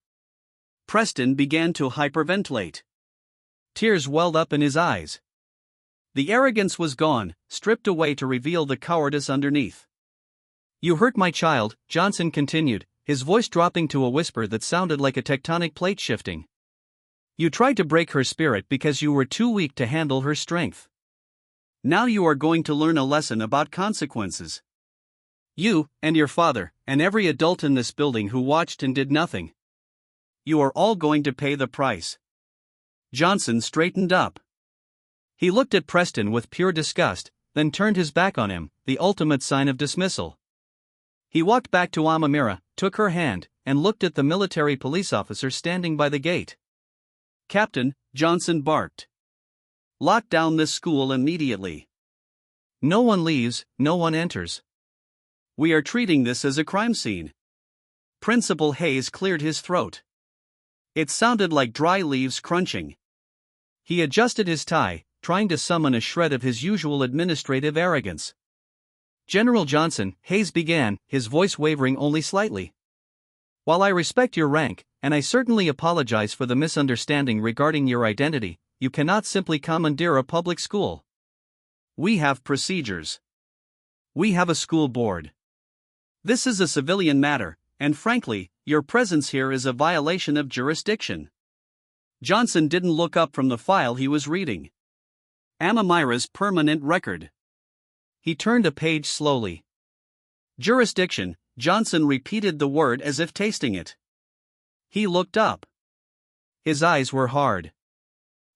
Preston began to hyperventilate. Tears welled up in his eyes. The arrogance was gone, stripped away to reveal the cowardice underneath. "You hurt my child," Johnson continued, his voice dropping to a whisper that sounded like a tectonic plate shifting. "You tried to break her spirit because you were too weak to handle her strength. Now you are going to learn a lesson about consequences. You, and your father, and every adult in this building who watched and did nothing. You are all going to pay the price." Johnson straightened up. He looked at Preston with pure disgust, then turned his back on him, the ultimate sign of dismissal. He walked back to Amamira, took her hand, and looked at the military police officer standing by the gate. "Captain," Johnson barked. "Lock down this school immediately. No one leaves, no one enters. We are treating this as a crime scene." Principal Hayes cleared his throat. It sounded like dry leaves crunching. He adjusted his tie, trying to summon a shred of his usual administrative arrogance. "General Johnson," Hayes began, his voice wavering only slightly. "While I respect your rank, and I certainly apologize for the misunderstanding regarding your identity, you cannot simply commandeer a public school. We have procedures. We have a school board. This is a civilian matter, and frankly, your presence here is a violation of jurisdiction." Johnson didn't look up from the file he was reading. Amamira's permanent record. He turned a page slowly. "Jurisdiction," Johnson repeated the word as if tasting it. He looked up. His eyes were hard.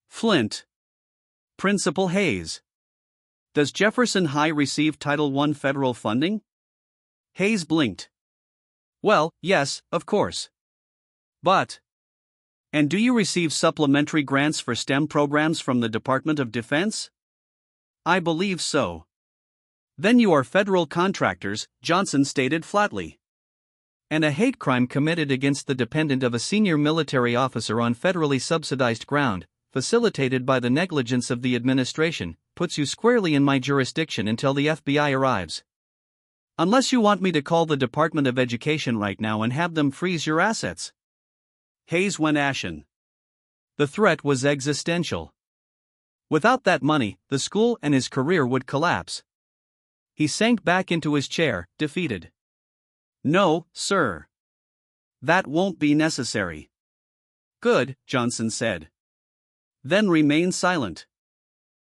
"Flint. Principal Hayes. Does Jefferson High receive Title I federal funding?" Hayes blinked. "Well, yes, of course. But. And do you receive supplementary grants for STEM programs from the Department of Defense?" "I believe so." "Then you are federal contractors," Johnson stated flatly. "And a hate crime committed against the dependent of a senior military officer on federally subsidized ground, facilitated by the negligence of the administration, puts you squarely in my jurisdiction until the FBI arrives." Unless you want me to call the Department of Education right now and have them freeze your assets. Hayes went ashen. The threat was existential. Without that money, the school and his career would collapse. He sank back into his chair, defeated. No, sir. That won't be necessary. Good, Johnson said. Then remain silent.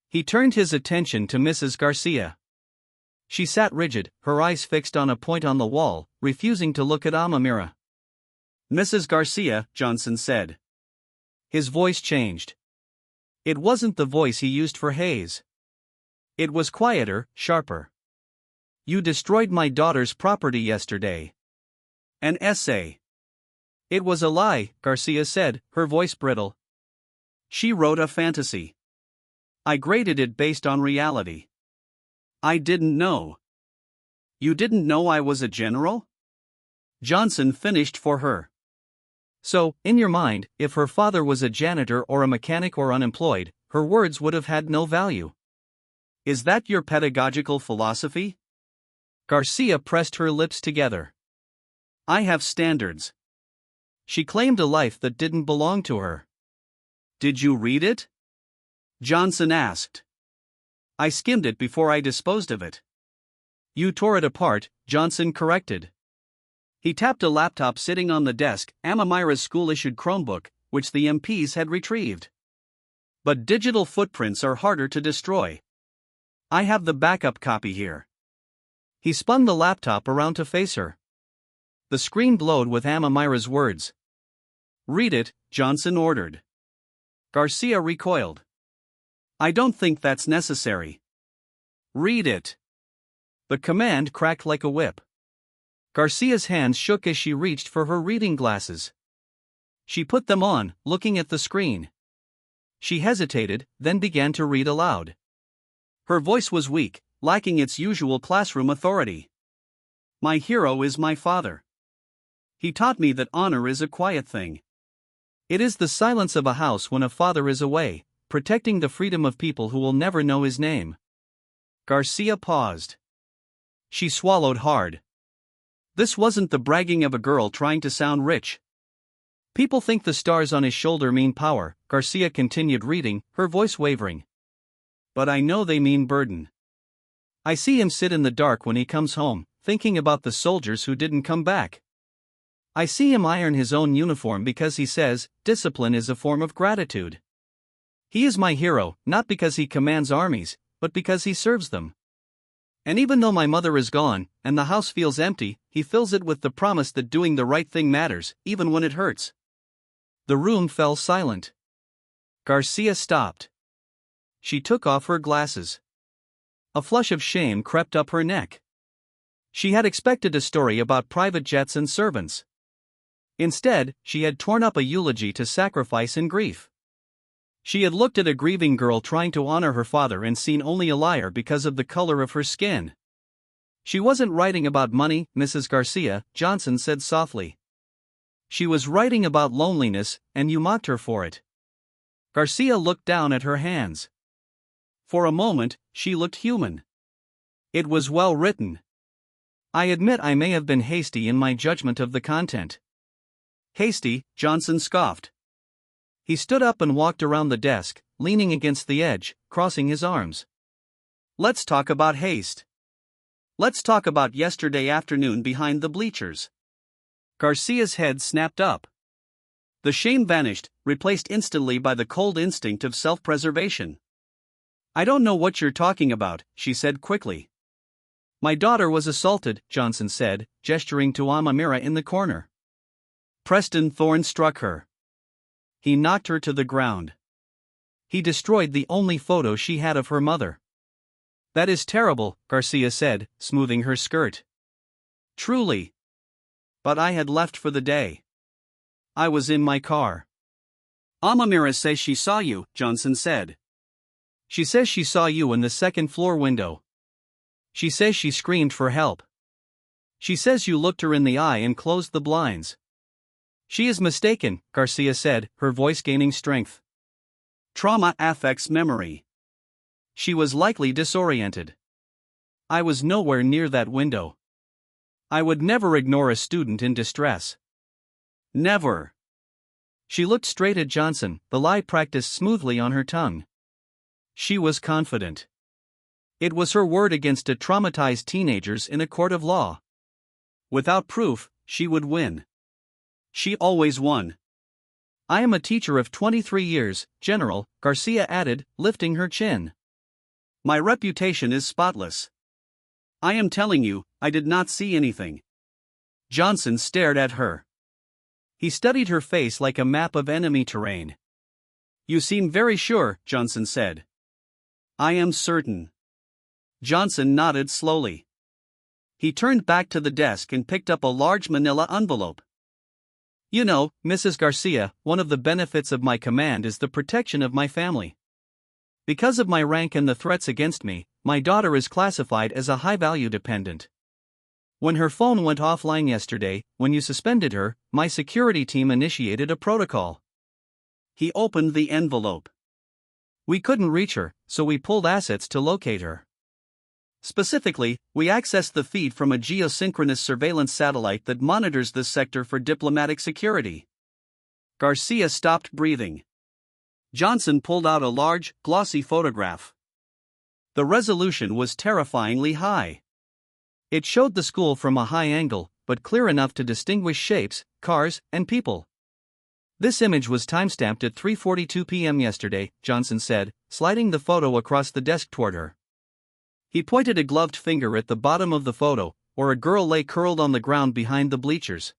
He turned his attention to Mrs. Garcia. She sat rigid, her eyes fixed on a point on the wall, refusing to look at Amamira. Mrs. Garcia, Johnson said. His voice changed. It wasn't the voice he used for Hayes. It was quieter, sharper. You destroyed my daughter's property yesterday. An essay. It was a lie, Garcia said, her voice brittle. She wrote a fantasy. I graded it based on reality. I didn't know. You didn't know I was a general? Johnson finished for her. So, in your mind, if her father was a janitor or a mechanic or unemployed, her words would have had no value. Is that your pedagogical philosophy? Garcia pressed her lips together. I have standards. She claimed a life that didn't belong to her. Did you read it? Johnson asked. I skimmed it before I disposed of it. You tore it apart, Johnson corrected. He tapped a laptop sitting on the desk, Amamira's school-issued Chromebook, which the MPs had retrieved. But digital footprints are harder to destroy. I have the backup copy here. He spun the laptop around to face her. The screen glowed with Amamira's words. Read it, Johnson ordered. Garcia recoiled. I don't think that's necessary. Read it. The command cracked like a whip. Garcia's hands shook as she reached for her reading glasses. She put them on, looking at the screen. She hesitated, then began to read aloud. Her voice was weak, lacking its usual classroom authority. My hero is my father. He taught me that honor is a quiet thing. It is the silence of a house when a father is away, protecting the freedom of people who will never know his name. Garcia paused. She swallowed hard. This wasn't the bragging of a girl trying to sound rich. People think the stars on his shoulder mean power, Garcia continued reading, her voice wavering. But I know they mean burden. I see him sit in the dark when he comes home, thinking about the soldiers who didn't come back. I see him iron his own uniform because he says, discipline is a form of gratitude. He is my hero, not because he commands armies, but because he serves them. And even though my mother is gone, and the house feels empty, he fills it with the promise that doing the right thing matters, even when it hurts. The room fell silent. Garcia stopped. She took off her glasses. A flush of shame crept up her neck. She had expected a story about private jets and servants. Instead, she had torn up a eulogy to sacrifice and grief. She had looked at a grieving girl trying to honor her father and seen only a liar because of the color of her skin. She wasn't writing about money, Mrs. Garcia, Johnson said softly. She was writing about loneliness, and you mocked her for it. Garcia looked down at her hands. For a moment, she looked human. It was well written. I admit I may have been hasty in my judgment of the content. Hasty, Johnson scoffed. He stood up and walked around the desk, leaning against the edge, crossing his arms. Let's talk about haste. Let's talk about yesterday afternoon behind the bleachers. Garcia's head snapped up. The shame vanished, replaced instantly by the cold instinct of self-preservation. I don't know what you're talking about, she said quickly. My daughter was assaulted, Johnson said, gesturing to Amamira in the corner. Preston Thorne struck her. He knocked her to the ground. He destroyed the only photo she had of her mother. That is terrible, Garcia said, smoothing her skirt. Truly. But I had left for the day. I was in my car. Amamira says she saw you, Johnson said. She says she saw you in the second-floor window. She says she screamed for help. She says you looked her in the eye and closed the blinds. She is mistaken, Garcia said, her voice gaining strength. Trauma affects memory. She was likely disoriented. I was nowhere near that window. I would never ignore a student in distress. Never. She looked straight at Johnson, the lie practiced smoothly on her tongue. She was confident. It was her word against a traumatized teenagers in a court of law. Without proof, she would win. She always won. I am a teacher of 23 years, General, Garcia added, lifting her chin. My reputation is spotless. I am telling you, I did not see anything. Johnson stared at her. He studied her face like a map of enemy terrain. You seem very sure, Johnson said. I am certain. Johnson nodded slowly. He turned back to the desk and picked up a large manila envelope. You know, Mrs. Garcia, one of the benefits of my command is the protection of my family. Because of my rank and the threats against me, my daughter is classified as a high-value dependent. When her phone went offline yesterday, when you suspended her, my security team initiated a protocol. He opened the envelope. We couldn't reach her, so we pulled assets to locate her. Specifically, we accessed the feed from a geosynchronous surveillance satellite that monitors this sector for diplomatic security. Garcia stopped breathing. Johnson pulled out a large, glossy photograph. The resolution was terrifyingly high. It showed the school from a high angle, but clear enough to distinguish shapes, cars, and people. This image was timestamped at 3:42 p.m. yesterday, Johnson said, sliding the photo across the desk toward her. He pointed a gloved finger at the bottom of the photo, where a girl lay curled on the ground behind the bleachers.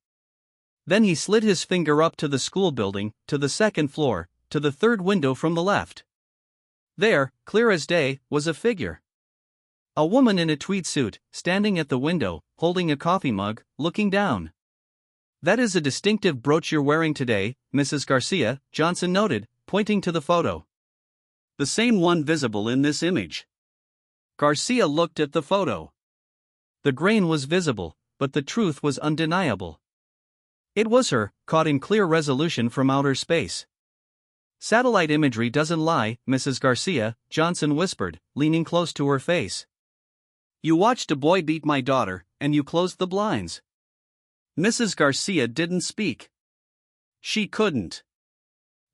Then he slid his finger up to the school building, to the second floor, to the third window from the left. There, clear as day, was a figure. A woman in a tweed suit, standing at the window, holding a coffee mug, looking down. That is a distinctive brooch you're wearing today, Mrs. Garcia, Johnson noted, pointing to the photo. The same one visible in this image. Garcia looked at the photo. The grain was visible, but the truth was undeniable. It was her, caught in clear resolution from outer space. Satellite imagery doesn't lie, Mrs. Garcia, Johnson whispered, leaning close to her face. You watched a boy beat my daughter, and you closed the blinds. Mrs. Garcia didn't speak. She couldn't.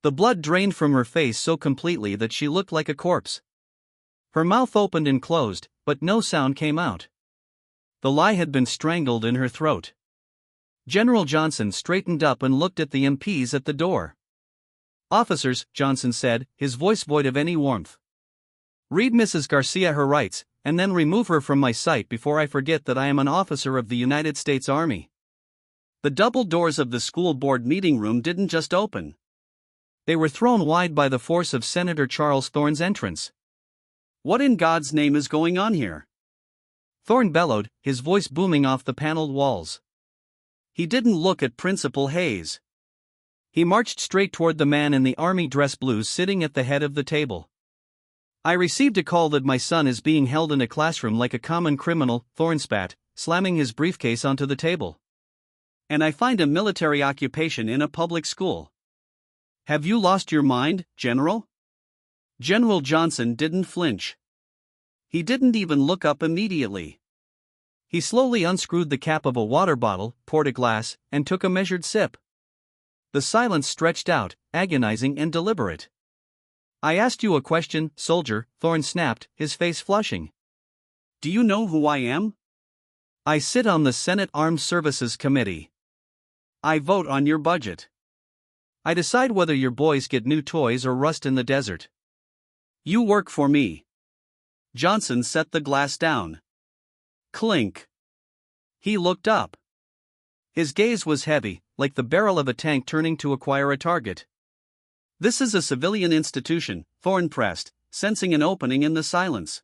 The blood drained from her face so completely that she looked like a corpse. Her mouth opened and closed, but no sound came out. The lie had been strangled in her throat. General Johnson straightened up and looked at the MPs at the door. Officers, Johnson said, his voice void of any warmth. Read Mrs. Garcia her rights, and then remove her from my sight before I forget that I am an officer of the United States Army. The double doors of the school board meeting room didn't just open. They were thrown wide by the force of Senator Charles Thorne's entrance. What in God's name is going on here? Thorne bellowed, his voice booming off the paneled walls. He didn't look at Principal Hayes. He marched straight toward the man in the army dress blues sitting at the head of the table. I received a call that my son is being held in a classroom like a common criminal, Thorne spat, slamming his briefcase onto the table. And I find a military occupation in a public school. Have you lost your mind, General? General Johnson didn't flinch. He didn't even look up immediately. He slowly unscrewed the cap of a water bottle, poured a glass, and took a measured sip. The silence stretched out, agonizing and deliberate. I asked you a question, soldier, Thorne snapped, his face flushing. Do you know who I am? I sit on the Senate Armed Services Committee. I vote on your budget. I decide whether your boys get new toys or rust in the desert. You work for me. Johnson set the glass down. Clink. He looked up. His gaze was heavy, like the barrel of a tank turning to acquire a target. This is a civilian institution, Thorne pressed, sensing an opening in the silence.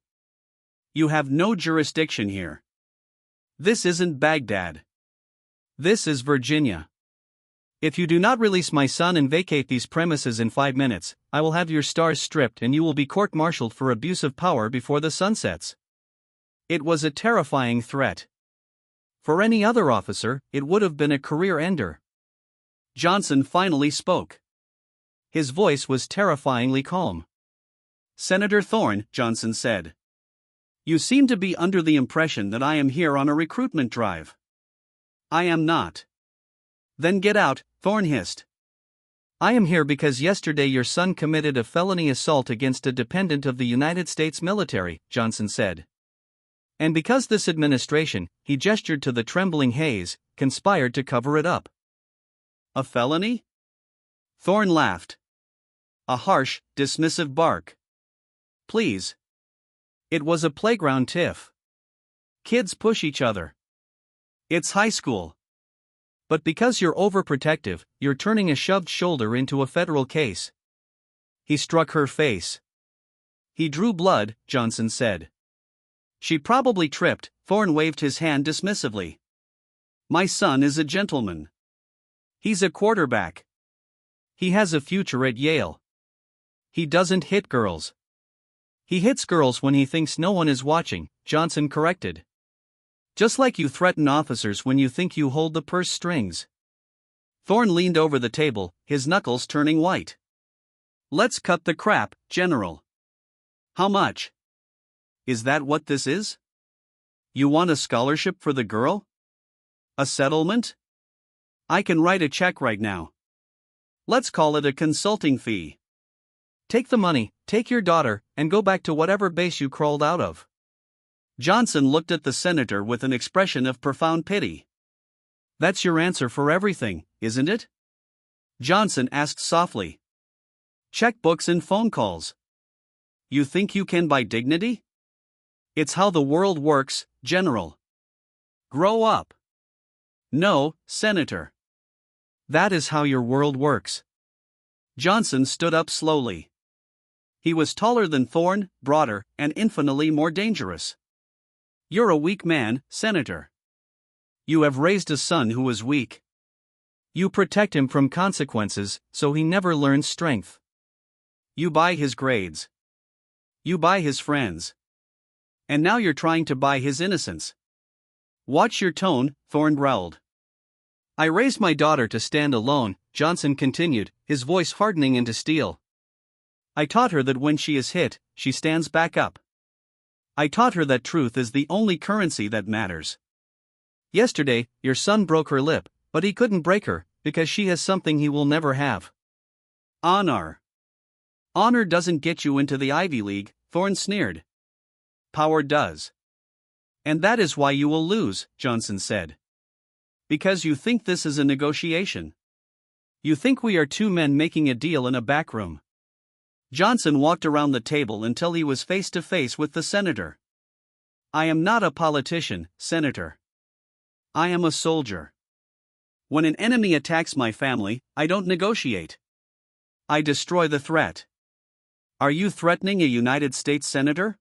You have no jurisdiction here. This isn't Baghdad. This is Virginia. If you do not release my son and vacate these premises in 5 minutes, I will have your stars stripped and you will be court-martialed for abuse of power before the sun sets. It was a terrifying threat. For any other officer, it would have been a career ender. Johnson finally spoke. His voice was terrifyingly calm. Senator Thorne, Johnson said. You seem to be under the impression that I am here on a recruitment drive. I am not. Then get out, Thorne hissed. I am here because yesterday your son committed a felony assault against a dependent of the United States military, Johnson said. And because this administration, he gestured to the trembling Hayes, conspired to cover it up. A felony? Thorne laughed. A harsh, dismissive bark. Please. It was a playground tiff. Kids push each other. It's high school. But because you're overprotective, you're turning a shoved shoulder into a federal case. He struck her face. He drew blood, Johnson said. She probably tripped. Thorne waved his hand dismissively. My son is a gentleman. He's a quarterback. He has a future at Yale. He doesn't hit girls. He hits girls when he thinks no one is watching, Johnson corrected. Just like you threaten officers when you think you hold the purse strings. Thorne leaned over the table, his knuckles turning white. Let's cut the crap, General. How much? Is that what this is? You want a scholarship for the girl? A settlement? I can write a check right now. Let's call it a consulting fee. Take the money, take your daughter, and go back to whatever base you crawled out of. Johnson looked at the senator with an expression of profound pity. That's your answer for everything, isn't it? Johnson asked softly. Checkbooks and phone calls. You think you can buy dignity? It's how the world works, General. Grow up. No, Senator. That is how your world works. Johnson stood up slowly. He was taller than Thorne, broader, and infinitely more dangerous. You're a weak man, Senator. You have raised a son who is weak. You protect him from consequences, so he never learns strength. You buy his grades. You buy his friends. And now you're trying to buy his innocence. Watch your tone, Thorne growled. I raised my daughter to stand alone, Johnson continued, his voice hardening into steel. I taught her that when she is hit, she stands back up. I taught her that truth is the only currency that matters. Yesterday, your son broke her lip, but he couldn't break her, because she has something he will never have. Honor. Honor doesn't get you into the Ivy League, Thorne sneered. Power does. And that is why you will lose, Johnson said. Because you think this is a negotiation. You think we are two men making a deal in a back room. Johnson walked around the table until he was face to face with the senator. I am not a politician, Senator. I am a soldier. When an enemy attacks my family, I don't negotiate. I destroy the threat. Are you threatening a United States senator?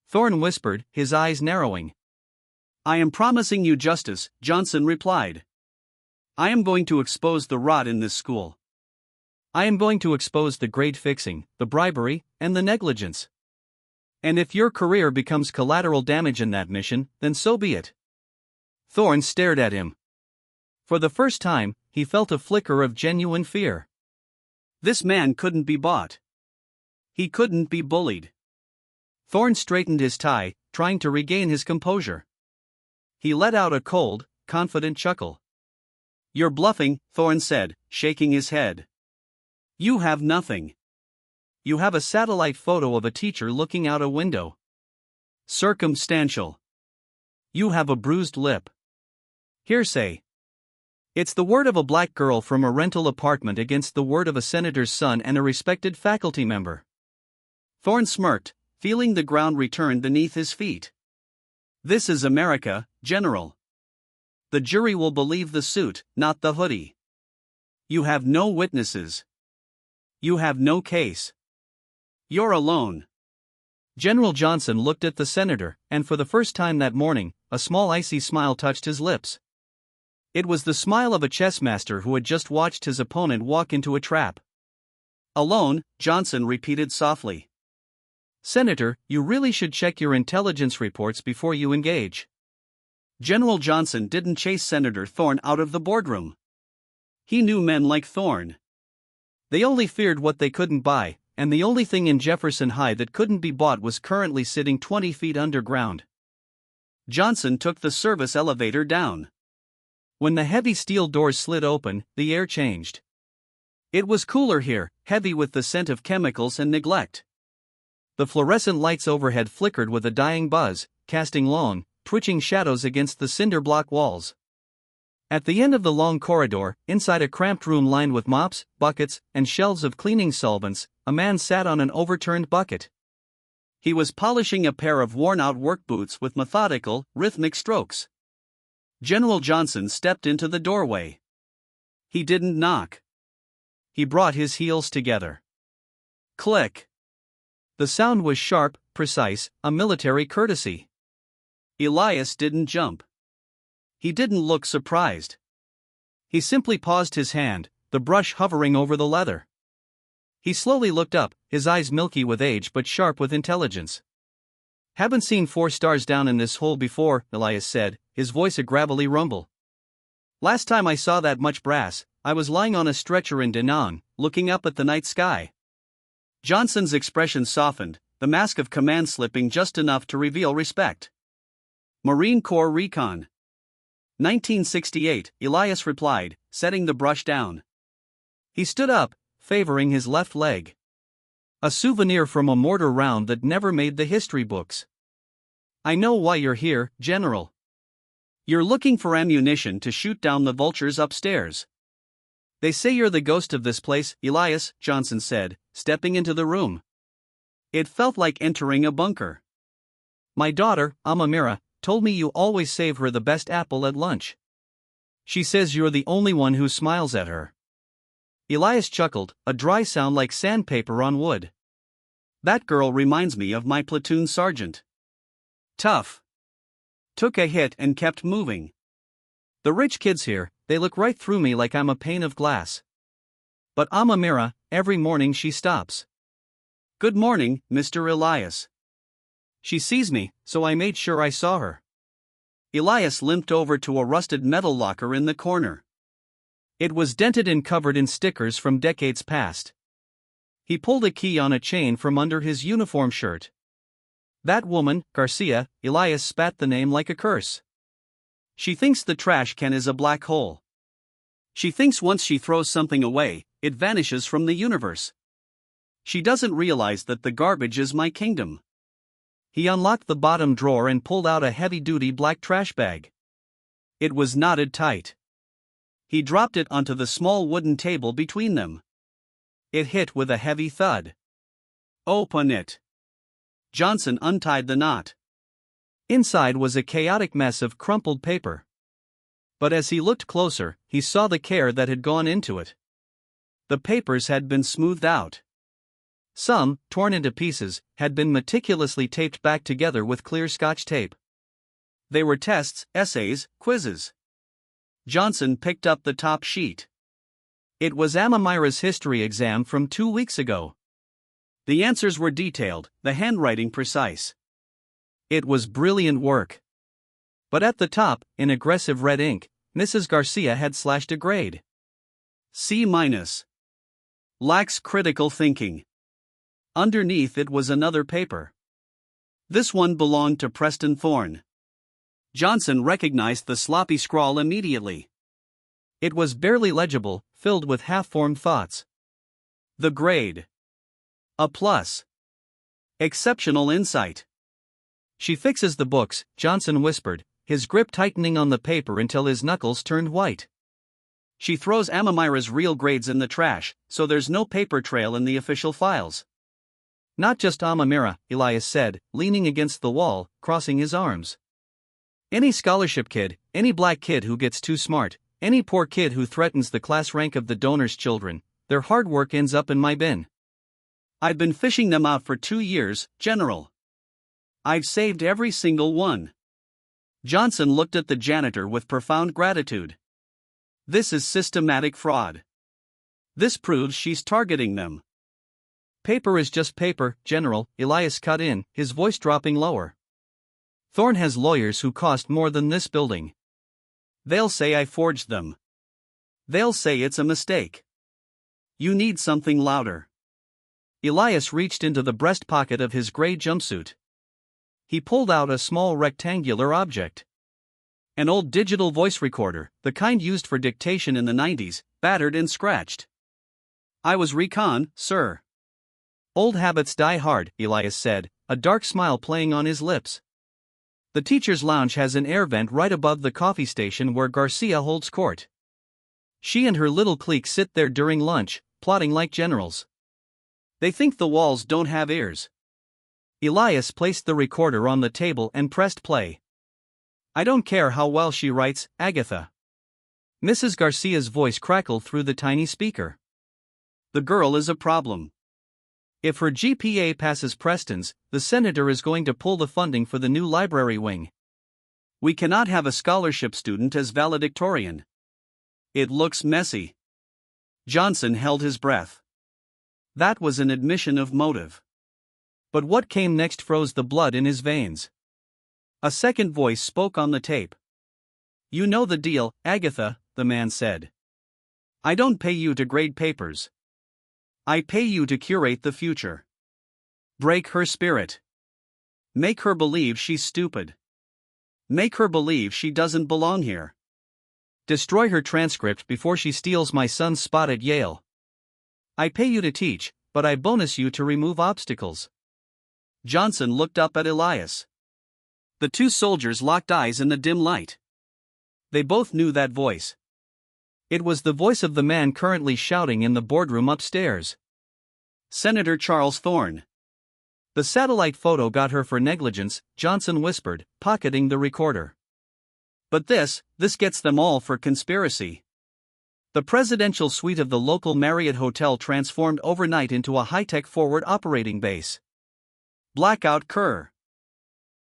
Thorne whispered, his eyes narrowing. I am promising you justice, Johnson replied. I am going to expose the rot in this school. I am going to expose the grade fixing, the bribery, and the negligence. And if your career becomes collateral damage in that mission, then so be it. Thorne stared at him. For the first time, he felt a flicker of genuine fear. This man couldn't be bought. He couldn't be bullied. Thorne straightened his tie, trying to regain his composure. He let out a cold, confident chuckle. You're bluffing, Thorne said, shaking his head. You have nothing. You have a satellite photo of a teacher looking out a window. Circumstantial. You have a bruised lip. Hearsay. It's the word of a black girl from a rental apartment against the word of a senator's son and a respected faculty member. Thorne smirked, feeling the ground return beneath his feet. This is America, General. The jury will believe the suit, not the hoodie. You have no witnesses. You have no case. You're alone. General Johnson looked at the senator, and for the first time that morning, a small icy smile touched his lips. It was the smile of a chess master who had just watched his opponent walk into a trap. Alone, Johnson repeated softly. Senator, you really should check your intelligence reports before you engage. General Johnson didn't chase Senator Thorne out of the boardroom. He knew men like Thorne. They only feared what they couldn't buy, and the only thing in Jefferson High that couldn't be bought was currently sitting 20 feet underground. Johnson took the service elevator down. When the heavy steel doors slid open, the air changed. It was cooler here, heavy with the scent of chemicals and neglect. The fluorescent lights overhead flickered with a dying buzz, casting long, twitching shadows against the cinder block walls. At the end of the long corridor, inside a cramped room lined with mops, buckets, and shelves of cleaning solvents, a man sat on an overturned bucket. He was polishing a pair of worn-out work boots with methodical, rhythmic strokes. General Johnson stepped into the doorway. He didn't knock. He brought his heels together. Click. The sound was sharp, precise, a military courtesy. Elias didn't jump. He didn't look surprised. He simply paused his hand, the brush hovering over the leather. He slowly looked up, his eyes milky with age but sharp with intelligence. "Haven't seen 4 stars down in this hole before," Elias said, his voice a gravelly rumble. "Last time I saw that much brass, I was lying on a stretcher in Da Nang, looking up at the night sky." Johnson's expression softened, the mask of command slipping just enough to reveal respect. "Marine Corps Recon. 1968, Elias replied, setting the brush down. He stood up, favoring his left leg. "A souvenir from a mortar round that never made the history books. I know why you're here, General. You're looking for ammunition to shoot down the vultures upstairs. They say you're the ghost of this place, Elias," Johnson said, stepping into the room. It felt like entering a bunker. "My daughter, Amamira, told me you always save her the best apple at lunch. She says you're the only one who smiles at her." Elias chuckled, a dry sound like sandpaper on wood. "That girl reminds me of my platoon sergeant. Tough. Took a hit and kept moving. The rich kids here, they look right through me like I'm a pane of glass. But Amamira, every morning she stops. 'Good morning, Mr. Elias.' She sees me, so I made sure I saw her." Elias limped over to a rusted metal locker in the corner. It was dented and covered in stickers from decades past. He pulled a key on a chain from under his uniform shirt. "That woman, Garcia," Elias spat the name like a curse. "She thinks the trash can is a black hole. She thinks once she throws something away, it vanishes from the universe. She doesn't realize that the garbage is my kingdom." He unlocked the bottom drawer and pulled out a heavy-duty black trash bag. It was knotted tight. He dropped it onto the small wooden table between them. It hit with a heavy thud. "Open it." Johnson untied the knot. Inside was a chaotic mess of crumpled paper. But as he looked closer, he saw the care that had gone into it. The papers had been smoothed out. Some, torn into pieces, had been meticulously taped back together with clear Scotch tape. They were tests, essays, quizzes. Johnson picked up the top sheet. It was Amamira's history exam from 2 weeks ago. The answers were detailed, the handwriting precise. It was brilliant work. But at the top, in aggressive red ink, Mrs. Garcia had slashed a grade. C-. Lacks critical thinking. Underneath it was another paper. This one belonged to Preston Thorne. Johnson recognized the sloppy scrawl immediately. It was barely legible, filled with half-formed thoughts. The grade. A plus. Exceptional insight. "She fixes the books," Johnson whispered, his grip tightening on the paper until his knuckles turned white. "She throws Amamira's real grades in the trash, so there's no paper trail in the official files." "Not just Amamira," Elias said, leaning against the wall, crossing his arms. "Any scholarship kid, any black kid who gets too smart, any poor kid who threatens the class rank of the donor's children, their hard work ends up in my bin. I've been fishing them out for 2 years, General. I've saved every single one." Johnson looked at the janitor with profound gratitude. "This is systematic fraud. This proves she's targeting them." "Paper is just paper, General," Elias cut in, his voice dropping lower. "Thorne has lawyers who cost more than this building. They'll say I forged them. They'll say it's a mistake. You need something louder." Elias reached into the breast pocket of his gray jumpsuit. He pulled out a small rectangular object. An old digital voice recorder, the kind used for dictation in the 90s, battered and scratched. I was recon, sir. Old habits die hard, Elias said, a dark smile playing on his lips. The teacher's lounge has an air vent right above the coffee station where Garcia holds court. She and her little clique sit there during lunch, plotting like generals. They think the walls don't have ears. Elias placed the recorder on the table and pressed play. I don't care how well she writes, Agatha. Mrs. Garcia's voice crackled through the tiny speaker. The girl is a problem. If her GPA passes Preston's, the senator is going to pull the funding for the new library wing. We cannot have a scholarship student as valedictorian. It looks messy. Johnson held his breath. That was an admission of motive. But what came next froze the blood in his veins. A second voice spoke on the tape. You know the deal, Agatha, the man said. I don't pay you to grade papers. I pay you to curate the future. Break her spirit. Make her believe she's stupid. Make her believe she doesn't belong here. Destroy her transcript before she steals my son's spot at Yale. I pay you to teach, but I bonus you to remove obstacles. Johnson looked up at Elias. The two soldiers locked eyes in the dim light. They both knew that voice. It was the voice of the man currently shouting in the boardroom upstairs. Senator Charles Thorne. The satellite photo got her for negligence, Johnson whispered, pocketing the recorder. But this gets them all for conspiracy. The presidential suite of the local Marriott hotel transformed overnight into a high-tech forward operating base. Blackout Kerr.